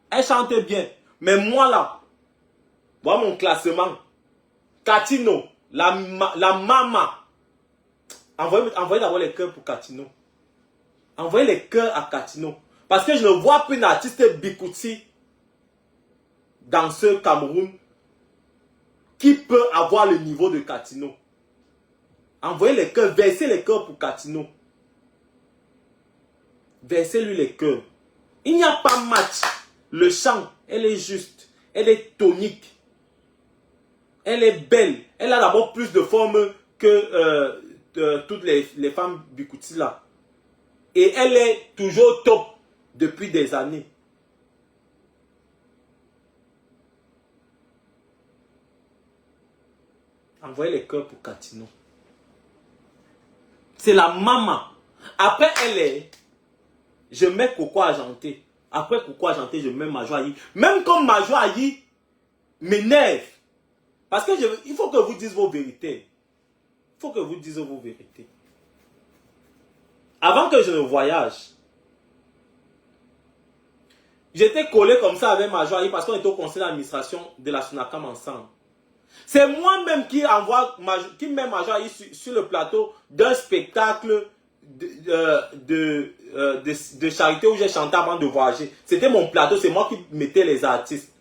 Elle chantait bien. Mais moi là, voilà mon classement. Katino, la mama. Envoyez d'abord les cœurs pour Katino. Envoyez les cœurs à Katino. Parce que je ne vois plus une artiste Bikuti dans ce Cameroun qui peut avoir le niveau de Katino. Envoyez les cœurs, versez les cœurs pour Katino. Versez-lui les cœurs. Il n'y a pas match. Le chant, elle est juste. Elle est tonique. Elle est belle. Elle a d'abord plus de forme que toutes les femmes Bikuti là. Et elle est toujours top depuis des années. Envoyez les cœurs pour Katino. C'est la maman. Après, elle est... Je mets Coco Argenté. Après Coco Argenté, je mets Majoa Ayi. Même comme Majoa Ayi m'énerve. Parce que il faut que vous disiez vos vérités. Il faut que vous disiez vos vérités. Avant que je ne voyage, j'étais collé comme ça avec Majoa Ayi parce qu'on était au conseil d'administration de la Sunakam ensemble. C'est moi-même qui met Majoa Ayi sur le plateau d'un spectacle de charité où j'ai chanté avant de voyager. C'était mon plateau, c'est moi qui mettais les artistes.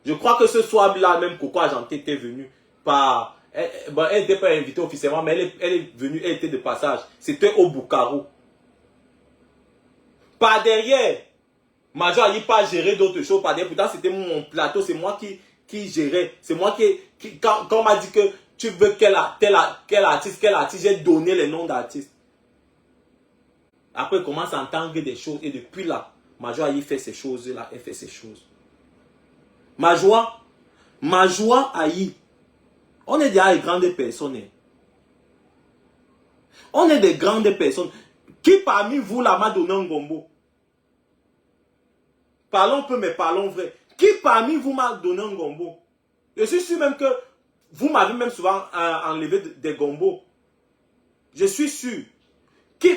Je crois que ce soir-là, même Coco Argenté était venue par... Elle n'était pas invitée officiellement, mais elle est venue, elle était de passage. C'était au Bukaru. Par derrière, Majoa Ayi pas géré d'autres choses. Par derrière, pourtant c'était mon plateau, c'est moi qui gérait. C'est moi quand on m'a dit que tu veux quel artiste, j'ai donné les noms d'artistes. Après, il commence à entendre des choses. Et depuis là, Majoa Ayi fait ces choses-là. Elle fait ces choses. Majoa Ayi. On est déjà des grandes personnes. On est des grandes personnes. Qui parmi vous là m'a donné un gombo? Parlons peu, mais parlons vrai. Qui parmi vous m'a donné un gombo? Je suis sûr même que vous m'avez même souvent enlevé des gombos. Je suis sûr.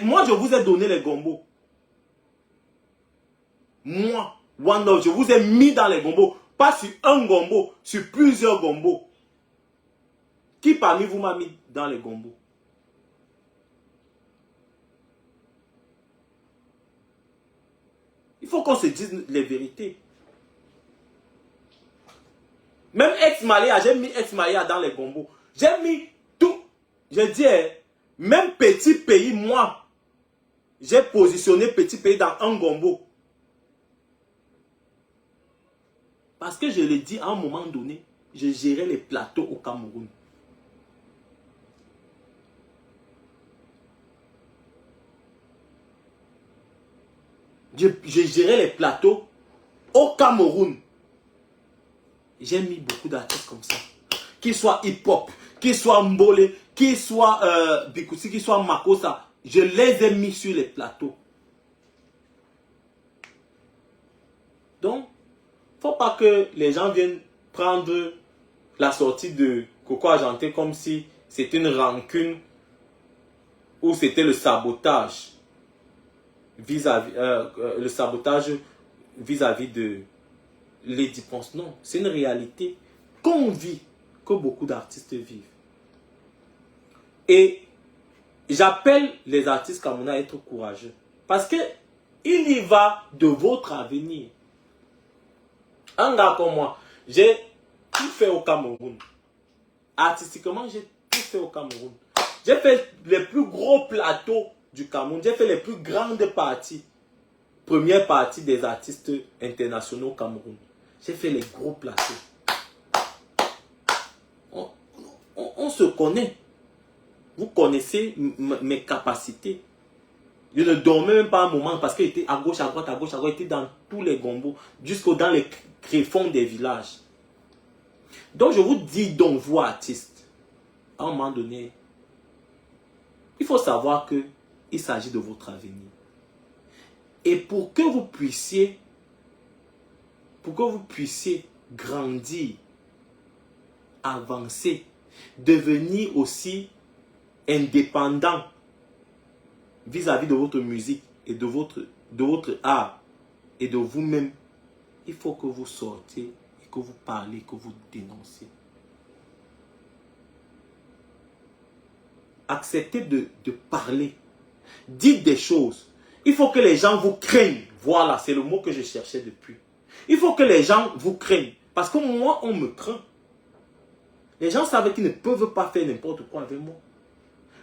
Moi, je vous ai donné les gombos. Moi, One Love, je vous ai mis dans les gombos. Pas sur un gombo, sur plusieurs gombos. Qui parmi vous m'a mis dans les gombos? Il faut qu'on se dise les vérités. Même ex-Maléa, j'ai mis ex-Maléa dans les gombos. J'ai mis tout. Je dis, même petit pays, moi, j'ai positionné petit pays dans un gombo. Parce que je l'ai dit à un moment donné, je gérais les plateaux au Cameroun. Je gérais les plateaux au Cameroun. J'ai mis beaucoup d'artistes comme ça. Qu'ils soient hip-hop, qu'ils soient Mbolé, qu'ils soient Bikuti, qu'ils soient Makossa. Je les ai mis sur les plateaux. Donc, il ne faut pas que les gens viennent prendre la sortie de Coco Argenté comme si c'était une rancune ou c'était le sabotage vis-à-vis de Lady Ponce. Non, c'est une réalité qu'on vit, que beaucoup d'artistes vivent. Et j'appelle les artistes camerounais à être courageux. Parce que il y va de votre avenir. Un gars comme moi, j'ai tout fait au Cameroun. Artistiquement, j'ai tout fait au Cameroun. J'ai fait les plus gros plateaux du Cameroun. J'ai fait les plus grandes parties. Première partie des artistes internationaux au Cameroun. J'ai fait les gros plateaux. On se connaît. Vous connaissez mes capacités. Je ne dormais même pas un moment parce qu'il était à gauche, à droite, à gauche, à droite. Il était dans tous les gombos, jusqu'au dans les tréfonds des villages. Donc je vous dis donc, vous artistes, à un moment donné, il faut savoir qu'il s'agit de votre avenir. Et pour que vous puissiez grandir, avancer, devenir aussi indépendant vis-à-vis de votre musique et de votre art et de vous-même, il faut que vous sortiez et que vous parlez, que vous dénonciez. Acceptez de parler. Dites des choses. Il faut que les gens vous craignent. Voilà, c'est le mot que je cherchais depuis. Il faut que les gens vous craignent. Parce que moi, on me craint. Les gens savent qu'ils ne peuvent pas faire n'importe quoi avec moi.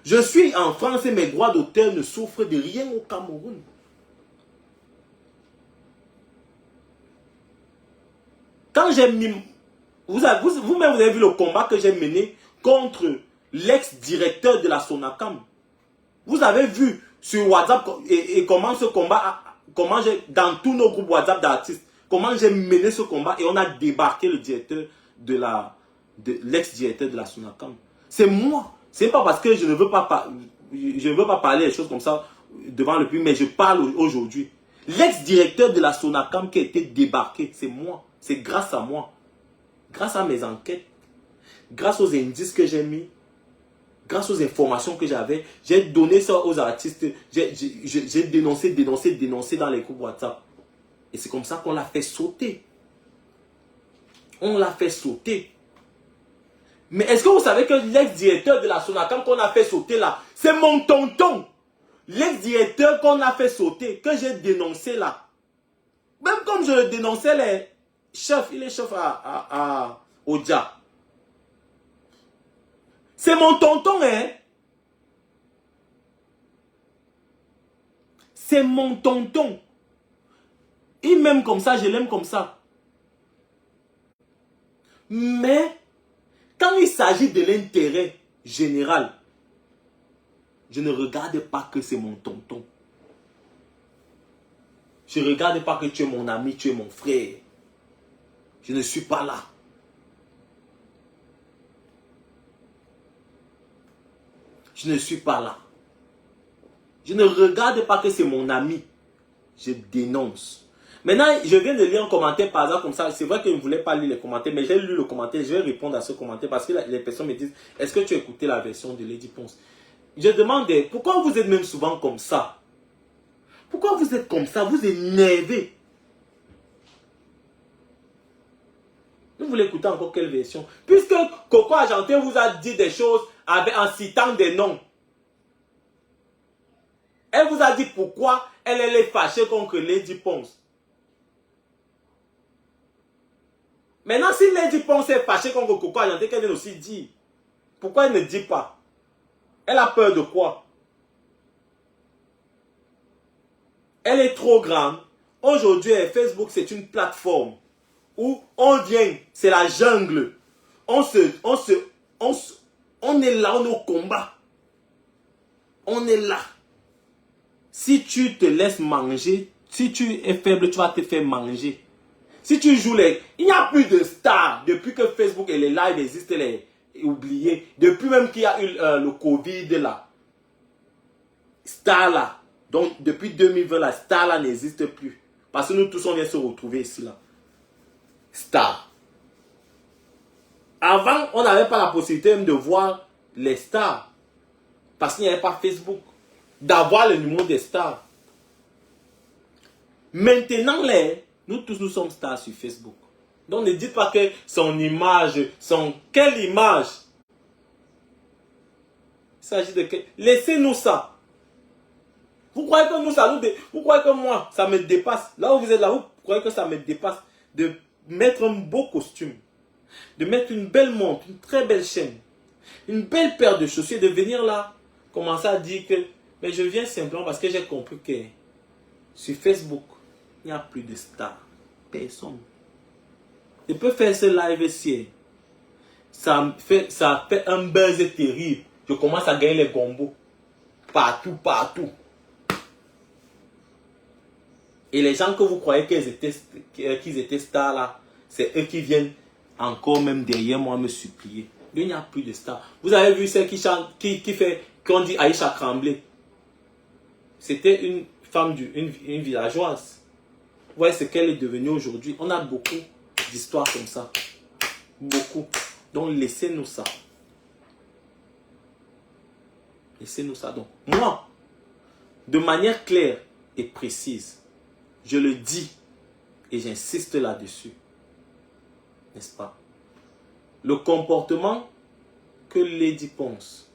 Je suis en France et mes droits d'auteur ne souffrent de rien au Cameroun. Quand j'ai mis... Vous-même, vous avez vu le combat que j'ai mené contre l'ex-directeur de la Sonacam. Vous avez vu sur WhatsApp et comment ce combat, comment j'ai, dans tous nos groupes WhatsApp d'artistes, comment j'ai mené ce combat et on a débarqué le directeur de l'ex-directeur de la Sonacam. C'est moi. C'est pas parce que je ne veux pas parler des choses comme ça devant le public, mais je parle aujourd'hui. L'ex-directeur de la Sonacam qui a été débarqué, c'est moi. C'est grâce à moi. Grâce à mes enquêtes, grâce aux indices que j'ai mis, grâce aux informations que j'avais, j'ai donné ça aux artistes. J'ai dénoncé dans les groupes WhatsApp. Et c'est comme ça qu'on l'a fait sauter. On l'a fait sauter. Mais est-ce que vous savez que l'ex-directeur de la Sonacam qu'on a fait sauter là, c'est mon tonton. L'ex-directeur qu'on a fait sauter, que j'ai dénoncé là. Même comme je le dénonçais, les chefs, il est chef à Odia. C'est mon tonton, hein. C'est mon tonton. Il m'aime comme ça, je l'aime comme ça. Mais, quand il s'agit de l'intérêt général, je ne regarde pas que c'est mon tonton. Je ne regarde pas que tu es mon ami, tu es mon frère. Je ne suis pas là. Je ne suis pas là. Je ne regarde pas que c'est mon ami. Je dénonce. Maintenant, je viens de lire un commentaire par hasard comme ça. C'est vrai que je ne voulais pas lire les commentaires, mais j'ai lu le commentaire. Je vais répondre à ce commentaire parce que les personnes me disent, est-ce que tu as écouté la version de Lady Ponce? Je demandais, pourquoi vous êtes même souvent comme ça? Pourquoi vous êtes comme ça? Vous énervez. Vous voulez écouter encore quelle version? Puisque Coco Argentin vous a dit des choses en citant des noms. Elle vous a dit pourquoi elle est fâchée contre Lady Ponce. Maintenant, si Lady Ponce est fâchée contre Coco Argentin, qu'elle vient aussi dire. Pourquoi elle ne dit pas? Elle a peur de quoi? Elle est trop grande. Aujourd'hui, Facebook, c'est une plateforme où on vient, c'est la jungle. On est là, on est au combat. On est là. Si tu te laisses manger, si tu es faible, tu vas te faire manger. Si tu joues il n'y a plus de stars. Depuis que Facebook et les lives existent, les oubliés. Depuis même qu'il y a eu le Covid là. Star là. Donc depuis 2020, la star là n'existe plus. Parce que nous tous, on vient se retrouver ici là. Star. Avant, on n'avait pas la possibilité même de voir les stars. Parce qu'il n'y avait pas Facebook. D'avoir le numéro des stars. Maintenant, nous tous, nous sommes stars sur Facebook. Donc, ne dites pas que son image, quelle image? Il s'agit de... Laissez-nous ça. Vous croyez que nous, vous croyez que moi, ça me dépasse? Là où vous êtes là, vous croyez que ça me dépasse de mettre un beau costume, de mettre une belle montre, une très belle chaîne, une belle paire de chaussures, de venir là, commencer à dire que mais je viens simplement parce que j'ai compris que sur Facebook, il n'y a plus de stars. Personne. Je peux faire ce live ici. Ça fait un buzz terrible. Je commence à gagner les gombos. Partout, partout. Et les gens que vous croyez qu'ils étaient stars là, c'est eux qui viennent encore même derrière moi me supplier. Il n'y a plus de star. Vous avez vu celle qui chante, qui fait, qu'on dit Aïcha Tremblay. C'était une femme, une villageoise. Vous voyez ce qu'elle est devenue aujourd'hui. On a beaucoup d'histoires comme ça. Beaucoup. Donc laissez-nous ça. Laissez-nous ça. Donc moi, de manière claire et précise, je le dis et j'insiste là-dessus. N'est-ce pas? Le comportement que Lady Ponce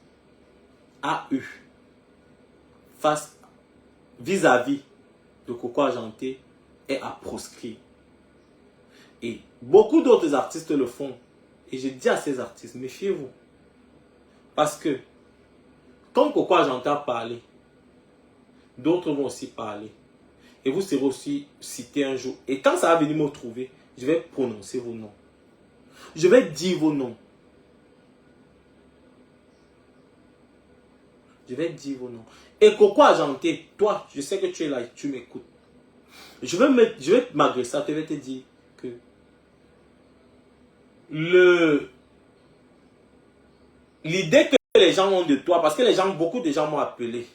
a eu face vis-à-vis de Coco Argenté est à proscrire. Et beaucoup d'autres artistes le font. Et je dis à ces artistes, méfiez-vous. Parce que, comme Coco Argenté a parlé, d'autres vont aussi parler. Et vous serez aussi cités un jour. Et quand ça va venir me trouver, je vais prononcer vos noms. Je vais dire vos noms. Je vais dire vos noms. Et Coco Argenté, toi, je sais que tu es là et tu m'écoutes. Je vais m'agresser à toi, je vais te dire que l'idée que les gens ont de toi, parce que beaucoup de gens m'ont appelé,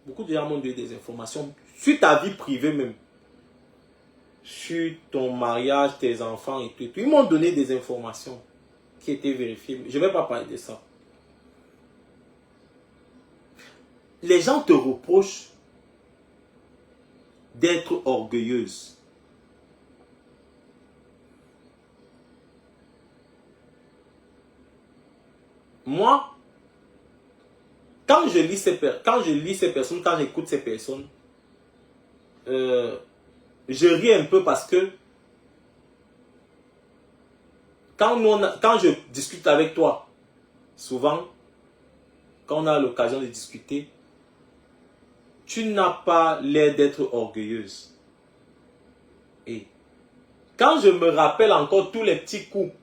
beaucoup de gens m'ont donné des informations sur ta vie privée même, sur ton mariage, tes enfants et tout. Ils m'ont donné des informations qui étaient vérifiées. Je ne vais pas parler de ça. Les gens te reprochent d'être orgueilleuse. Moi, quand je lis ces personnes, quand j'écoute ces personnes, je ris un peu parce que quand je discute avec toi, souvent, quand on a l'occasion de discuter, tu n'as pas l'air d'être orgueilleuse. Et quand je me rappelle encore tous les petits coups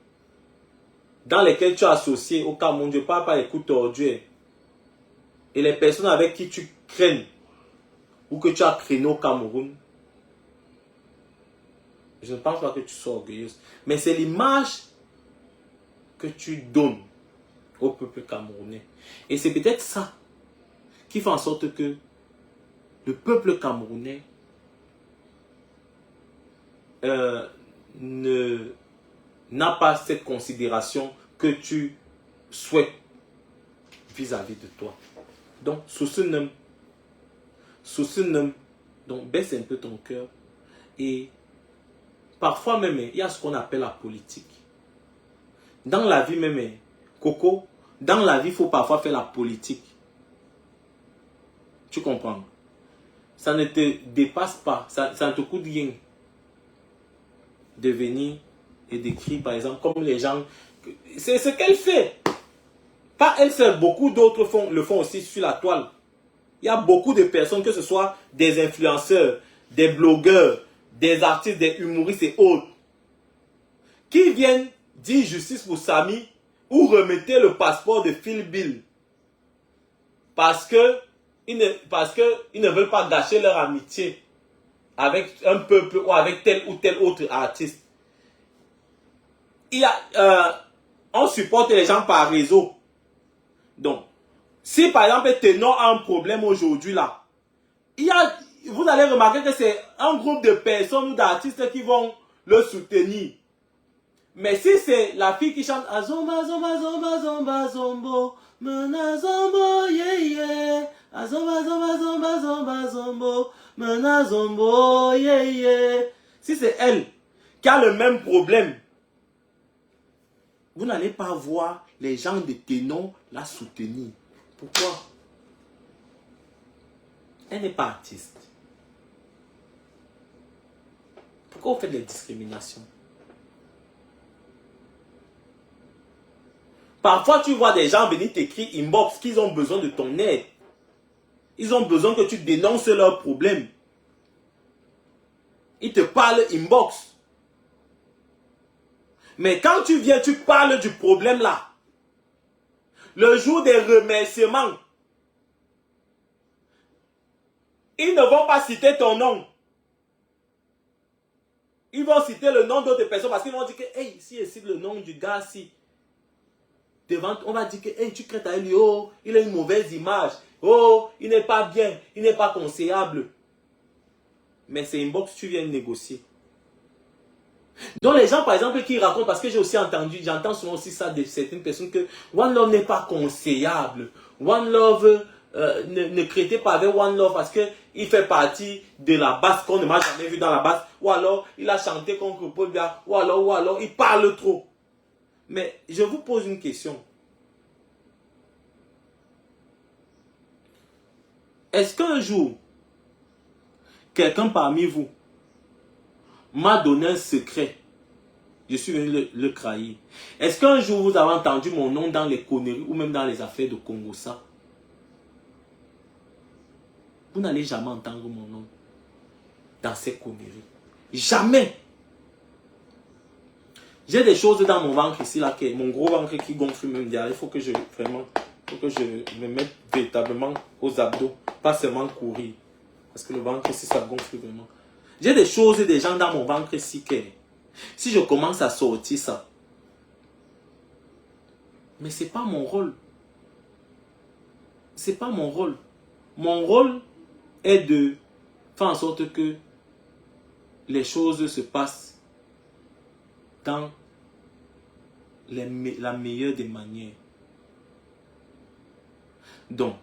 dans lesquels tu as associé au Cameroun, je ne parle pas des coups tordus, et les personnes avec qui tu craignes ou que tu as craigné au Cameroun, je ne pense pas que tu sois orgueilleuse. Mais c'est l'image que tu donnes au peuple camerounais. Et c'est peut-être ça qui fait en sorte que le peuple camerounais n'a pas cette considération que tu souhaites vis-à-vis de toi. Donc, sous ce nom, donc baisse un peu ton cœur. Et parfois même, il y a ce qu'on appelle la politique. Dans la vie même, Coco, dans la vie, il faut parfois faire la politique. Tu comprends? Ça ne te dépasse pas, ça ne te coûte rien de venir et d'écrire, par exemple, comme les gens. C'est ce qu'elle fait. Pas elle seule, beaucoup d'autres le font aussi sur la toile. Il y a beaucoup de personnes, que ce soit des influenceurs, des blogueurs, des artistes, des humoristes et autres, qui viennent dire justice pour Samy ou remettez le passeport de Phil Bill. Parce qu'ils ne veulent pas gâcher leur amitié avec un peuple ou avec tel ou tel autre artiste. On supporte les gens par réseau. Donc, si par exemple Ténor a un problème aujourd'hui là, vous allez remarquer que c'est un groupe de personnes ou d'artistes qui vont le soutenir. Mais si c'est la fille qui chante Azomba, Zomba, Zomba, Zomba, Zombo, Mena Zombo, yeah, yeah, Azomba, Zomba, Zomba, Zomba, Zombo, Mena Zombo, yeah, yeah. Si c'est elle qui a le même problème, vous n'allez pas voir les gens de Ténor la soutenir. Pourquoi? Elle n'est pas artiste. Pourquoi vous faites des discriminations? Parfois, tu vois des gens venir t'écrire inbox qu'ils ont besoin de ton aide. Ils ont besoin que tu dénonces leurs problèmes. Ils te parlent inbox. Mais quand tu viens, tu parles du problème là. Le jour des remerciements, ils ne vont pas citer ton nom. Ils vont citer le nom d'autres personnes parce qu'ils vont dire que, hey, si je cite le nom du gars, si. devant, on va dire que hey, tu crées ta lui, oh, il a une mauvaise image, oh, il n'est pas bien, il n'est pas conseillable. Mais c'est une box, tu viens de négocier. Donc les gens, par exemple, qui racontent, parce que j'ai aussi entendu, j'entends souvent aussi ça de certaines personnes, que One Love n'est pas conseillable. One Love, ne traitez pas avec One Love parce qu'il fait partie de la basse qu'on ne m'a jamais vu dans la basse. Ou alors, il a chanté contre Paul Biya. Ou alors, il parle trop. Mais je vous pose une question. Est-ce qu'un jour, quelqu'un parmi vous m'a donné un secret? Je suis venu le trahir. Est-ce qu'un jour vous avez entendu mon nom dans les conneries ou même dans les affaires de Congossa? Vous n'allez jamais entendre mon nom dans ces conneries. Jamais. J'ai des choses dans mon ventre ici, là, mon gros ventre qui gonfle même derrière. Il faut que je me mette véritablement aux abdos, pas seulement courir. Parce que le ventre ici, ça gonfle vraiment. J'ai des choses et des gens dans mon ventre ici que si je commence à sortir ça, mais c'est pas mon rôle. C'est pas mon rôle. Mon rôle est de faire en sorte que les choses se passent dans la meilleure des manières. Donc,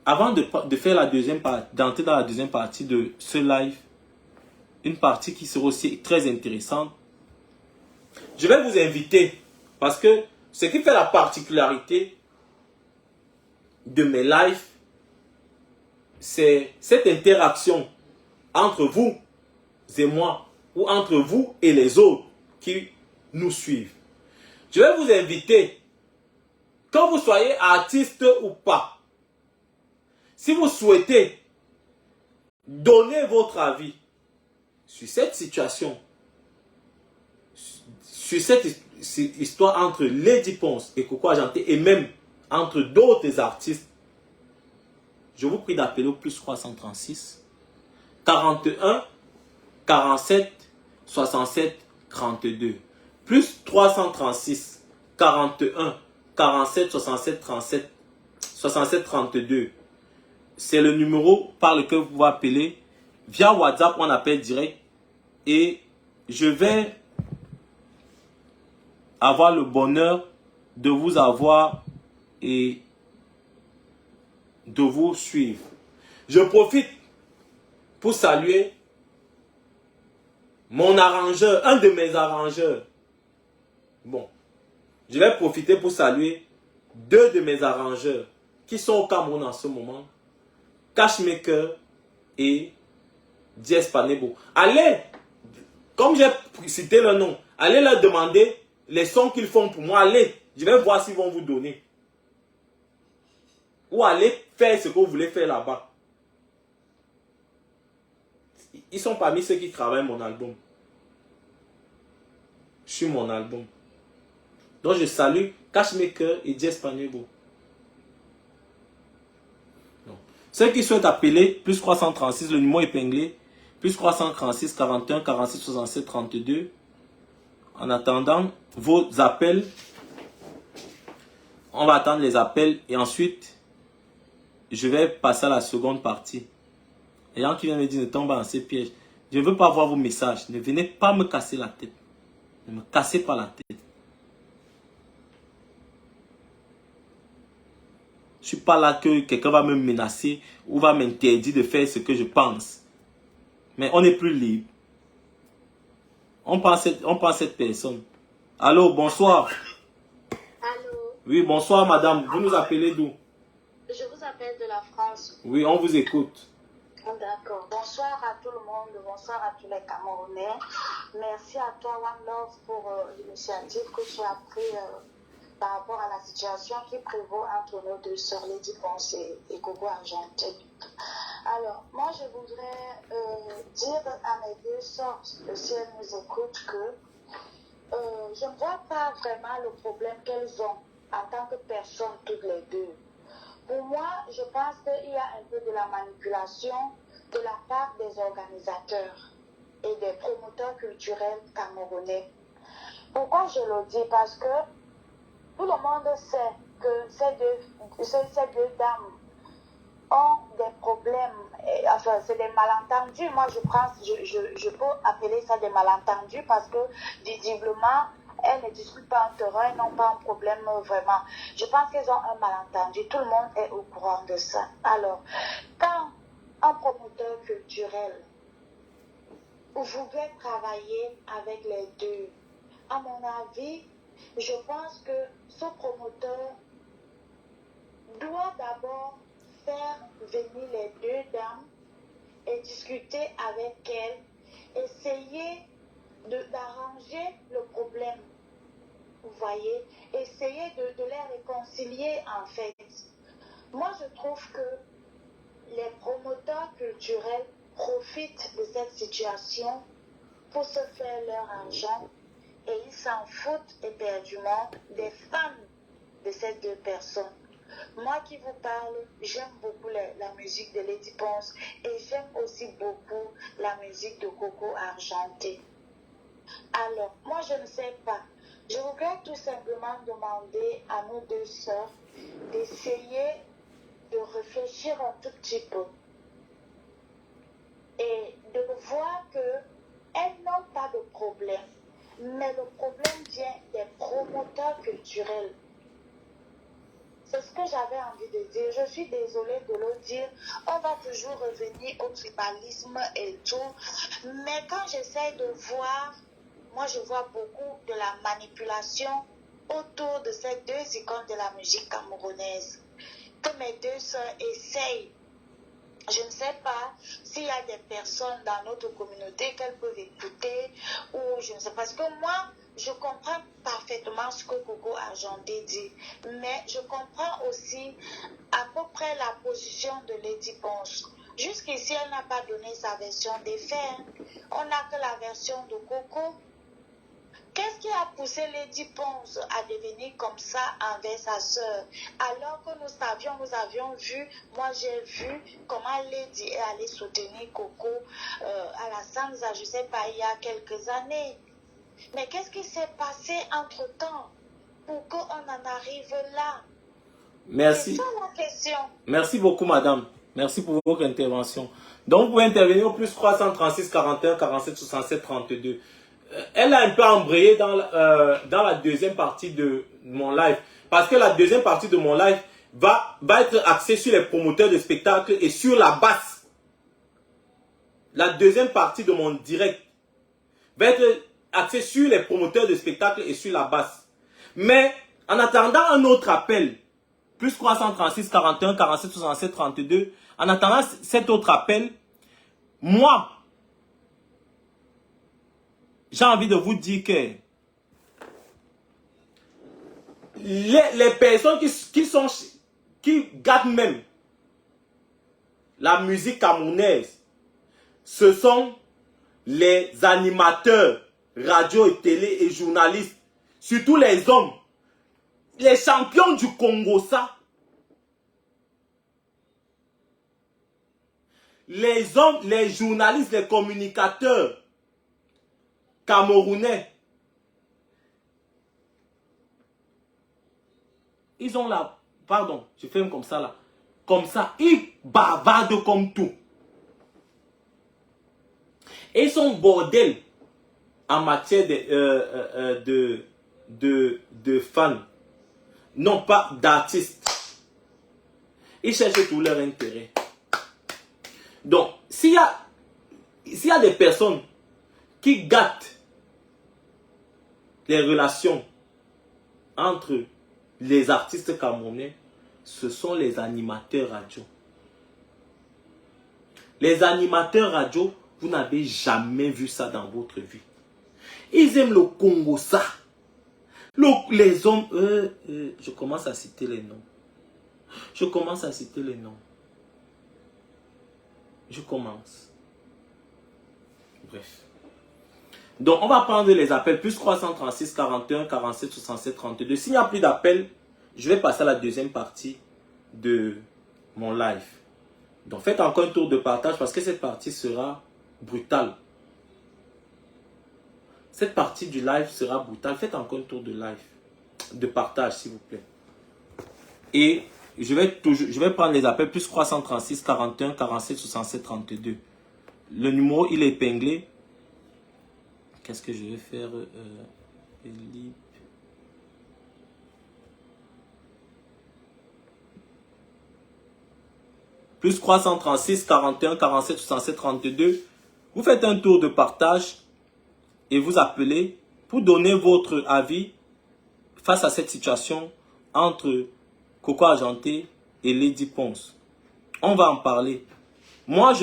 avant de faire la deuxième partie, d'entrer dans la deuxième partie de ce live, une partie qui sera aussi très intéressante, je vais vous inviter, parce que ce qui fait la particularité de mes lives, c'est cette interaction entre vous et moi, ou entre vous et les autres qui nous suivent. Je vais vous inviter, quand vous soyez artiste ou pas, si vous souhaitez donner votre avis sur cette situation, sur cette histoire entre Lady Ponce et Coco Argenté, et même entre d'autres artistes, je vous prie d'appeler au plus 336 41 47 67 32. Plus 336 41 47 67 37 67 32. C'est le numéro par lequel vous pouvez appeler. Via WhatsApp, on appelle direct. Et je vais avoir le bonheur de vous avoir et de vous suivre. Je profite pour saluer mon arrangeur, un de mes arrangeurs. Bon, je vais profiter pour saluer deux de mes arrangeurs qui sont au Cameroun en ce moment. Cashmaker et Diez Panebo. Allez, comme j'ai cité le nom, allez leur demander les sons qu'ils font pour moi. Allez, je vais voir s'ils vont vous donner. Ou allez faire ce que vous voulez faire là-bas. Ils sont parmi ceux qui travaillent mon album. Sur mon album. Donc je salue Cashmaker et Diez Panebo. Ceux qui souhaitent appeler, plus 336, le numéro épinglé, plus 336 41 46 67 32. En attendant vos appels, on va attendre les appels et ensuite, je vais passer à la seconde partie. Les gens qui viennent me dire ne tombent pas dans ces pièges. Je ne veux pas voir vos messages. Ne venez pas me casser la tête. Ne me cassez pas la tête. Je ne suis pas là que quelqu'un va me menacer ou va m'interdire de faire ce que je pense. Mais on n'est plus libre. On pense cette personne. Allô, bonsoir. Allô. Oui, bonsoir madame. Vous nous appelez d'où? Je vous appelle de la France. Oui, on vous écoute. D'accord. Bonsoir à tout le monde. Bonsoir à tous les Camerounais. Merci à toi, One Love, pour l'initiative que tu as prise par rapport à la situation qui prévaut entre nos deux sœurs, Lady Ponce et Coco Argenté. Alors, moi, je voudrais dire à mes deux sœurs, si elles nous écoutent, que je ne vois pas vraiment le problème qu'elles ont en tant que personnes toutes les deux. Pour moi, je pense qu'il y a un peu de la manipulation de la part des organisateurs et des promoteurs culturels camerounais. Pourquoi je le dis? Parce que tout le monde sait que ces deux dames ont des problèmes, enfin c'est des malentendus. Moi je peux appeler ça des malentendus parce que visiblement elles ne discutent pas en terrain, elles n'ont pas un problème vraiment. Je pense qu'elles ont un malentendu, tout le monde est au courant de ça. Alors, quand un promoteur culturel voulait travailler avec les deux, à mon avis, je pense que ce promoteur doit d'abord faire venir les deux dames et discuter avec elles, essayer d'arranger le problème, vous voyez, essayer de les réconcilier en fait. Moi je trouve que les promoteurs culturels profitent de cette situation pour se faire leur argent et ils s'en foutent éperdument des fans de ces deux personnes. Moi qui vous parle, j'aime beaucoup la musique de Lady Ponce et j'aime aussi beaucoup la musique de Coco Argenté. Alors, moi je ne sais pas. Je voudrais tout simplement demander à nos deux sœurs d'essayer de réfléchir un tout petit peu et de voir qu'elles n'ont pas de problème, mais le problème vient des promoteurs culturels. C'est ce que j'avais envie de dire. Je suis désolée de le dire. On va toujours revenir au tribalisme et tout. Mais quand j'essaie de voir, moi je vois beaucoup de la manipulation autour de ces deux icônes de la musique camerounaise. Que mes deux sœurs essayent. Je ne sais pas s'il y a des personnes dans notre communauté qu'elles peuvent écouter ou je ne sais pas. Parce que moi, je comprends parfaitement ce que Coco Argenté dit, mais je comprends aussi à peu près la position de Lady Ponce. Jusqu'ici, elle n'a pas donné sa version des faits. On n'a que la version de Coco. Qu'est-ce qui a poussé Lady Ponce à devenir comme ça envers sa sœur? Alors que nous avions vu, moi j'ai vu comment Lady est allée soutenir Coco à la Sansa, je ne sais pas, il y a quelques années. Mais qu'est-ce qui s'est passé entre-temps pour qu'on en arrive là? Merci. C'est ça la question. Merci beaucoup, madame. Merci pour votre intervention. Donc, vous pouvez intervenir au plus 336 41 47 67 32. Elle a un peu embrayé dans la deuxième partie de mon live. Parce que la deuxième partie de mon live va être axée sur les promoteurs de spectacles et sur la basse. La deuxième partie de mon direct va être axée sur les promoteurs de spectacles et sur la basse. Mais en attendant un autre appel, plus 336 41 47 67 32, en attendant cet autre appel, moi, j'ai envie de vous dire que les personnes qui gâtent même la musique camerounaise, ce sont les animateurs radio et télé et journalistes, surtout les hommes, les champions du Congo, ça. Les hommes, les journalistes, les communicateurs camerounais, ils ont la... Pardon, je fais comme ça là. Comme ça, ils bavardent comme tout. Et ils sont bordel en matière de fans. Non pas d'artistes. Ils cherchent tout leur intérêt. Donc, s'il y a des personnes qui gâtent les relations entre les artistes camerounais, ce sont les animateurs radio. Les animateurs radio, vous n'avez jamais vu ça dans votre vie. Ils aiment le Congo, ça. Les hommes, je commence à citer les noms. Je commence. Bref. Donc, on va prendre les appels. Plus 336 41 47 67 32. S'il n'y a plus d'appels, je vais passer à la deuxième partie de mon live. Donc, faites encore un tour de partage parce que cette partie sera brutale. Cette partie du live sera brutale. Faites encore un tour de live, de partage, s'il vous plaît. Et je vais prendre les appels plus 336 41 47 67 32. Le numéro, il est épinglé. Qu'est-ce que je vais faire? Philippe. Plus 336 41 47 67 32. Vous faites un tour de partage et vous appelez pour donner votre avis face à cette situation entre Coco Argenté et Lady Ponce. On va en parler. Moi,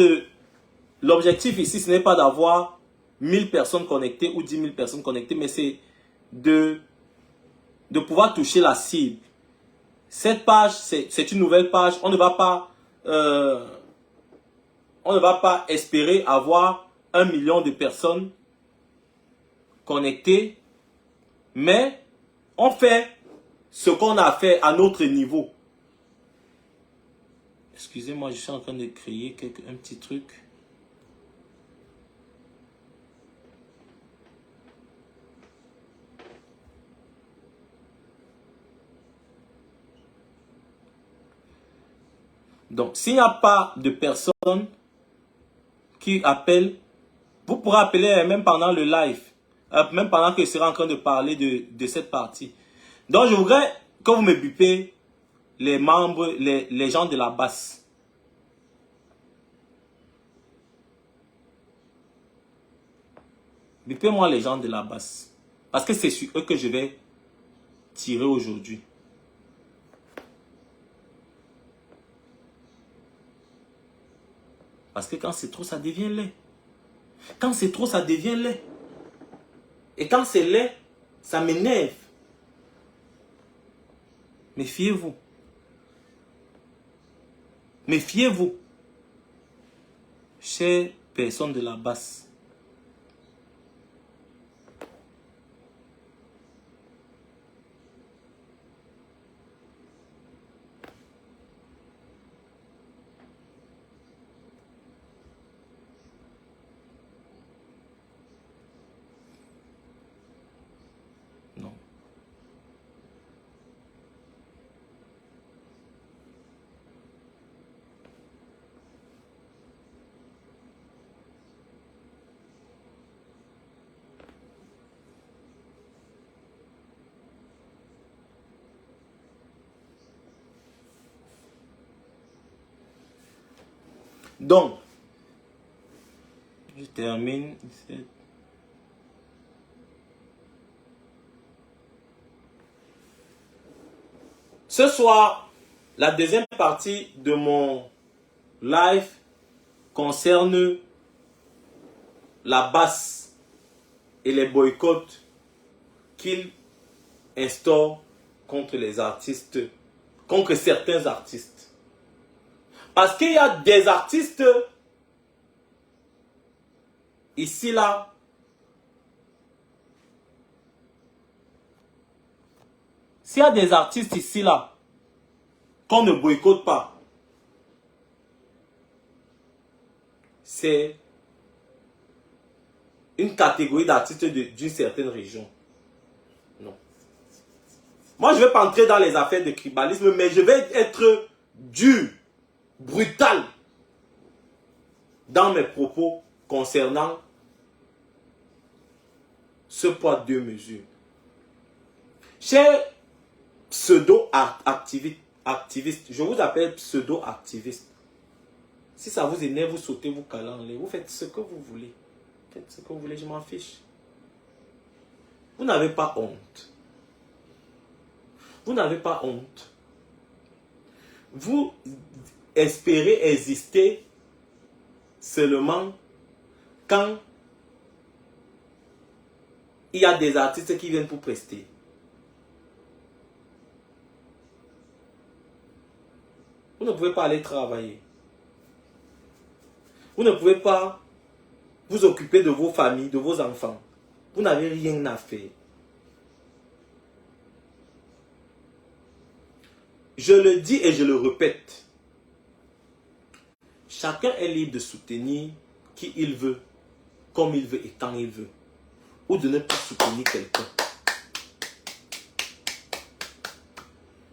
l'objectif ici, ce n'est pas d'avoir 1000 personnes connectées ou 10 000 personnes connectées, mais c'est de pouvoir toucher la cible. Cette page, c'est une nouvelle page. On ne va pas espérer avoir 1 million de personnes connectées, mais on fait ce qu'on a fait à notre niveau. Excusez-moi, je suis en train de créer un petit truc. Donc, s'il n'y a pas de personnes qui appellent, vous pourrez appeler même pendant le live, même pendant que je serai en train de parler de cette partie. Donc, je voudrais que vous me bipez les membres, les gens de la basse. Bipez-moi les gens de la basse. Parce que c'est sur eux que je vais tirer aujourd'hui. Parce que quand c'est trop, ça devient laid. Quand c'est trop, ça devient laid. Et quand c'est laid, ça m'énerve. Méfiez-vous. Méfiez-vous. Chères personnes de la basse. Non. Donc, je termine. Ce soir, la deuxième partie de mon live concerne la basse et les boycotts qu'il instaure contre les artistes, contre certains artistes. Parce qu'il y a des artistes ici, là, s'il y a des artistes ici, là, qu'on ne boycotte pas, c'est une catégorie d'artistes d'une certaine région. Non. Moi, je ne vais pas entrer dans les affaires de tribalisme, mais je vais être dur, brutal dans mes propos concernant ce poids deux mesures. Chers pseudo-activistes, je vous appelle pseudo-activistes. Si ça vous énerve, vous sautez, vous calez en l'air, vous faites ce que vous voulez. Faites ce que vous voulez, je m'en fiche. Vous n'avez pas honte. Vous n'avez pas honte. Vous espérez exister seulement quand il y a des artistes qui viennent pour prester. Vous ne pouvez pas aller travailler. Vous ne pouvez pas vous occuper de vos familles, de vos enfants. Vous n'avez rien à faire. Je le dis et je le répète. Chacun est libre de soutenir qui il veut, comme il veut et quand il veut. ou de ne pas soutenir quelqu'un.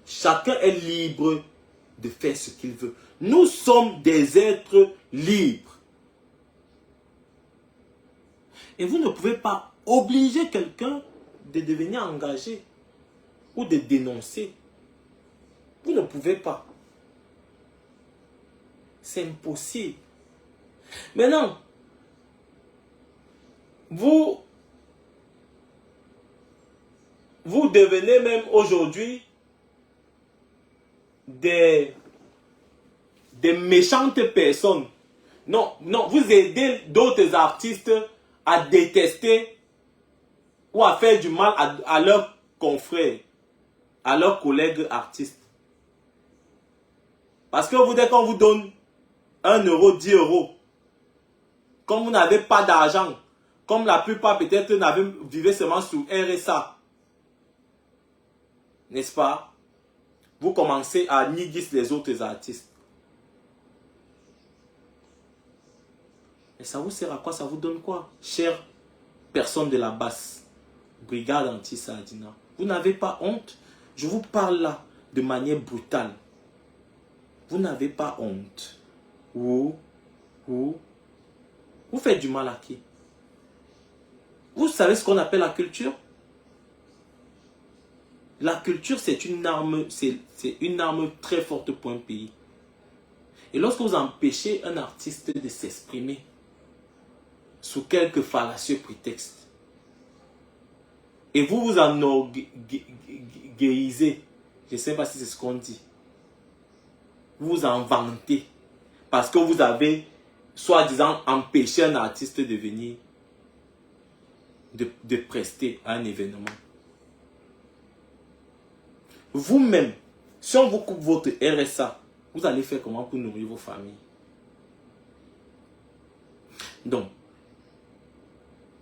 Chacun est libre de faire ce qu'il veut. Nous sommes des êtres libres. Et vous ne pouvez pas obliger quelqu'un de devenir engagé ou de dénoncer. Vous ne pouvez pas. C'est impossible. Maintenant, vous devenez même aujourd'hui des méchantes personnes. Non, non, vous aidez d'autres artistes à détester ou à faire du mal à leurs confrères, à leurs collègues artistes. Parce que dès qu'on vous donne 1 euro, 10 euros, comme vous n'avez pas d'argent, comme la plupart peut-être vivaient seulement sous RSA, n'est-ce pas? Vous commencez à nigger les autres artistes. Et ça vous sert à quoi? Ça vous donne quoi? Chère personne de la basse, brigade anti-Sardina, vous n'avez pas honte? Je vous parle là de manière brutale. Vous n'avez pas honte. Vous faites du mal à qui? Vous savez ce qu'on appelle la culture? La culture, c'est une arme, c'est une arme très forte pour un pays. Et lorsque vous empêchez un artiste de s'exprimer sous quelques fallacieux prétextes, et vous vous enorgueillissez, je ne sais pas si c'est ce qu'on dit, vous vous en vantez, parce que vous avez, soi-disant, empêché un artiste de venir, de prester à un événement. Vous-même, si on vous coupe votre RSA, vous allez faire comment pour nourrir vos familles? Donc,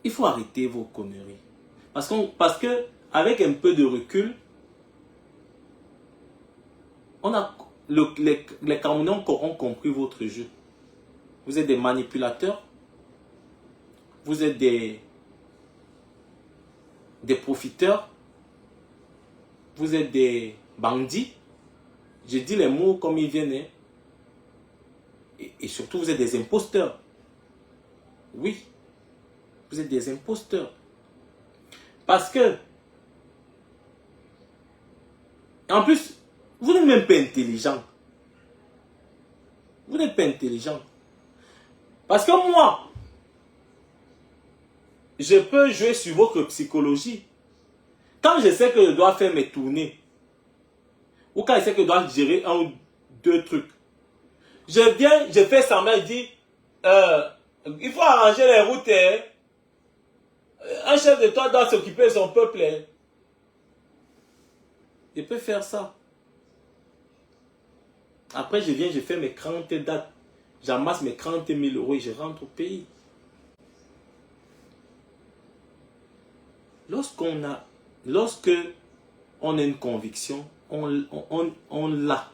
il faut arrêter vos conneries. Parce que avec un peu de recul, les Camerounais ont compris votre jeu. Vous êtes des manipulateurs. Vous êtes des profiteurs. Vous êtes des bandits. Je dis les mots comme ils viennent. Hein. Et surtout, vous êtes des imposteurs. Oui. Vous êtes des imposteurs. Parce que, en plus, vous n'êtes même pas intelligent. Vous n'êtes pas intelligent. Parce que moi, je peux jouer sur votre psychologie. Quand je sais que je dois faire mes tournées, ou quand je sais que je dois gérer 1 ou 2 trucs, je viens, je fais semblant, je dis, il faut arranger les routes. Hein. Un chef d'État doit s'occuper de son peuple. Hein. Il peut faire ça. Après, je viens, je fais mes 40 dates. J'amasse mes 40 000 euros et je rentre au pays. Lorsque on a une conviction, on l'a.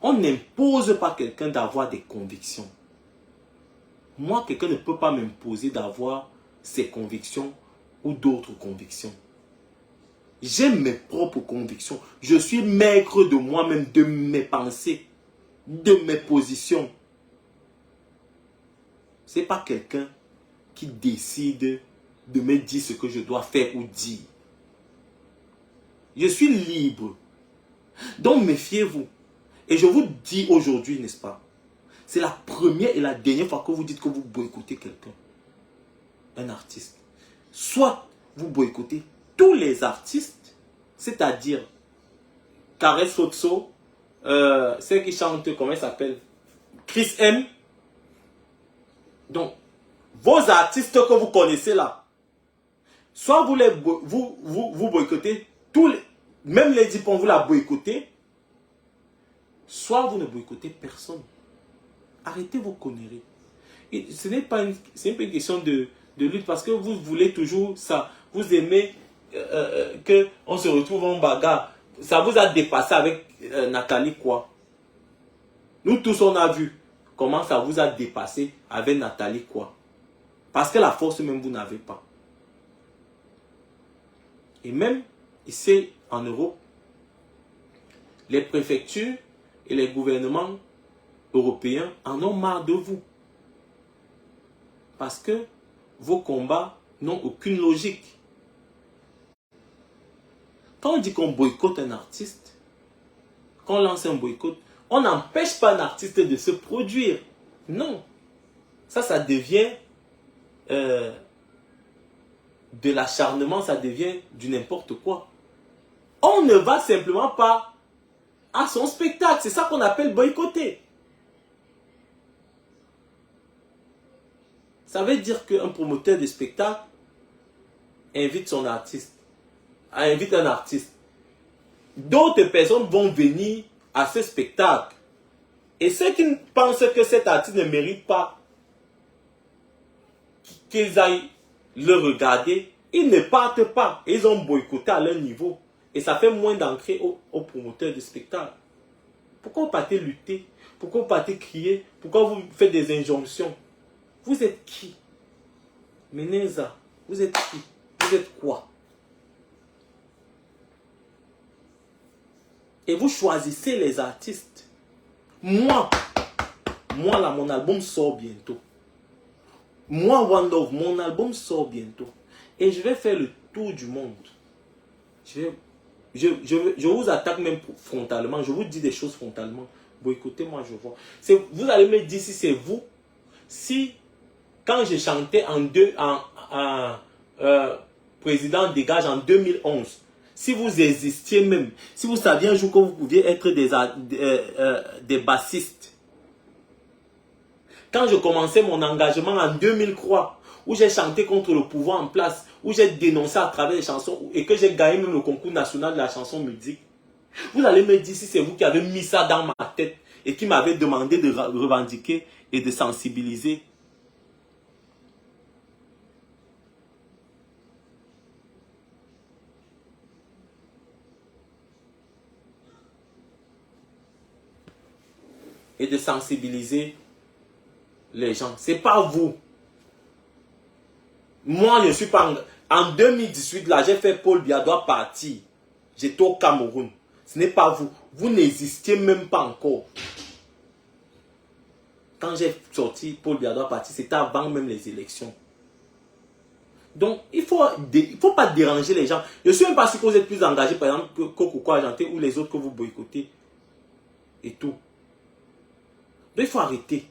On n'impose pas quelqu'un d'avoir des convictions. Moi, quelqu'un ne peut pas m'imposer d'avoir ses convictions ou d'autres convictions. J'ai mes propres convictions. Je suis maître de moi-même, de mes pensées, de mes positions. Ce n'est pas quelqu'un qui décide de me dire ce que je dois faire ou dire. Je suis libre. Donc méfiez-vous. Et je vous dis aujourd'hui, n'est-ce pas? C'est la première et la dernière fois que vous dites que vous boycottez quelqu'un. Un artiste. Soit vous boycottez tous les artistes, c'est-à-dire Caresse Sotso, celle qui chante, comment elle s'appelle? Chris M. Donc, vos artistes que vous connaissez là, soit vous boycottez tous les, même les Dipons, vous la boycottez, soit vous ne boycottez personne. Arrêtez vos conneries. Et ce n'est pas une question de lutte parce que vous voulez toujours ça. Vous aimez qu'on se retrouve en bagarre. Ça vous a dépassé avec Nathalie quoi. Nous tous on a vu comment ça vous a dépassé avec Nathalie quoi. Parce que la force même vous n'avez pas. Et même ici en Europe, les préfectures et les gouvernements européens en ont marre de vous. Parce que vos combats n'ont aucune logique. Quand on dit qu'on boycotte un artiste, quand on lance un boycott, on n'empêche pas un artiste de se produire. Non. Ça devient de l'acharnement, ça devient du n'importe quoi. On ne va simplement pas à son spectacle. C'est ça qu'on appelle boycotter. Ça veut dire qu'un promoteur de spectacle invite son artiste, invite un artiste. D'autres personnes vont venir à ce spectacle. Et ceux qui pensent que cet artiste ne mérite pas qu'ils aillent le regarder, ils ne partent pas. Ils ont boycotté à leur niveau. Et ça fait moins d'entrée aux promoteurs de spectacle. Pourquoi vous partez lutter? Pourquoi vous partez crier? Pourquoi vous faites des injonctions? Vous êtes qui? Meneza, vous êtes qui? Vous êtes quoi? Et vous choisissez les artistes. Moi là, mon album sort bientôt. Moi, One Love, mon album sort bientôt. Et je vais faire le tour du monde. Je vous attaque même frontalement. Je vous dis des choses frontalement. Boycottez-moi, je vois. Vous allez me dire si c'est vous. Si, quand j'ai chanté Président Dégage en 2011, si vous existiez même, si vous saviez un jour que vous pouviez être des bassistes. Quand je commençais mon engagement en 2003, où j'ai chanté contre le pouvoir en place, où j'ai dénoncé à travers les chansons et que j'ai gagné même le concours national de la chanson musique, vous allez me dire si c'est vous qui avez mis ça dans ma tête et qui m'avez demandé de revendiquer et de sensibiliser. Et de sensibiliser les gens. C'est pas vous. Moi, je ne suis pas... En 2018, là, j'ai fait Paul Biya doit partir. J'étais au Cameroun. Ce n'est pas vous. Vous n'existiez même pas encore. Quand j'ai sorti Paul Biya doit partir, c'était avant même les élections. Donc, il faut pas déranger les gens. Je ne suis même pas sûr que vous êtes plus engagés, par exemple, que Coco Argenté ou les autres que vous boycottez. Et tout. Donc, il faut arrêter.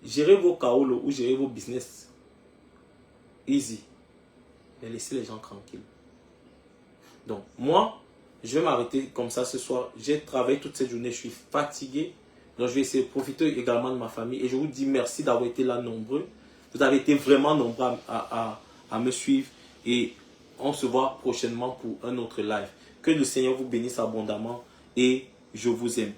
Gérez vos kaolo ou gérez vos business. Easy. Et laissez les gens tranquilles. Donc, moi, je vais m'arrêter comme ça ce soir. J'ai travaillé toute cette journée, je suis fatigué. Donc, je vais essayer de profiter également de ma famille. Et je vous dis merci d'avoir été là nombreux. Vous avez été vraiment nombreux à me suivre. Et on se voit prochainement pour un autre live. Que le Seigneur vous bénisse abondamment. Et je vous aime.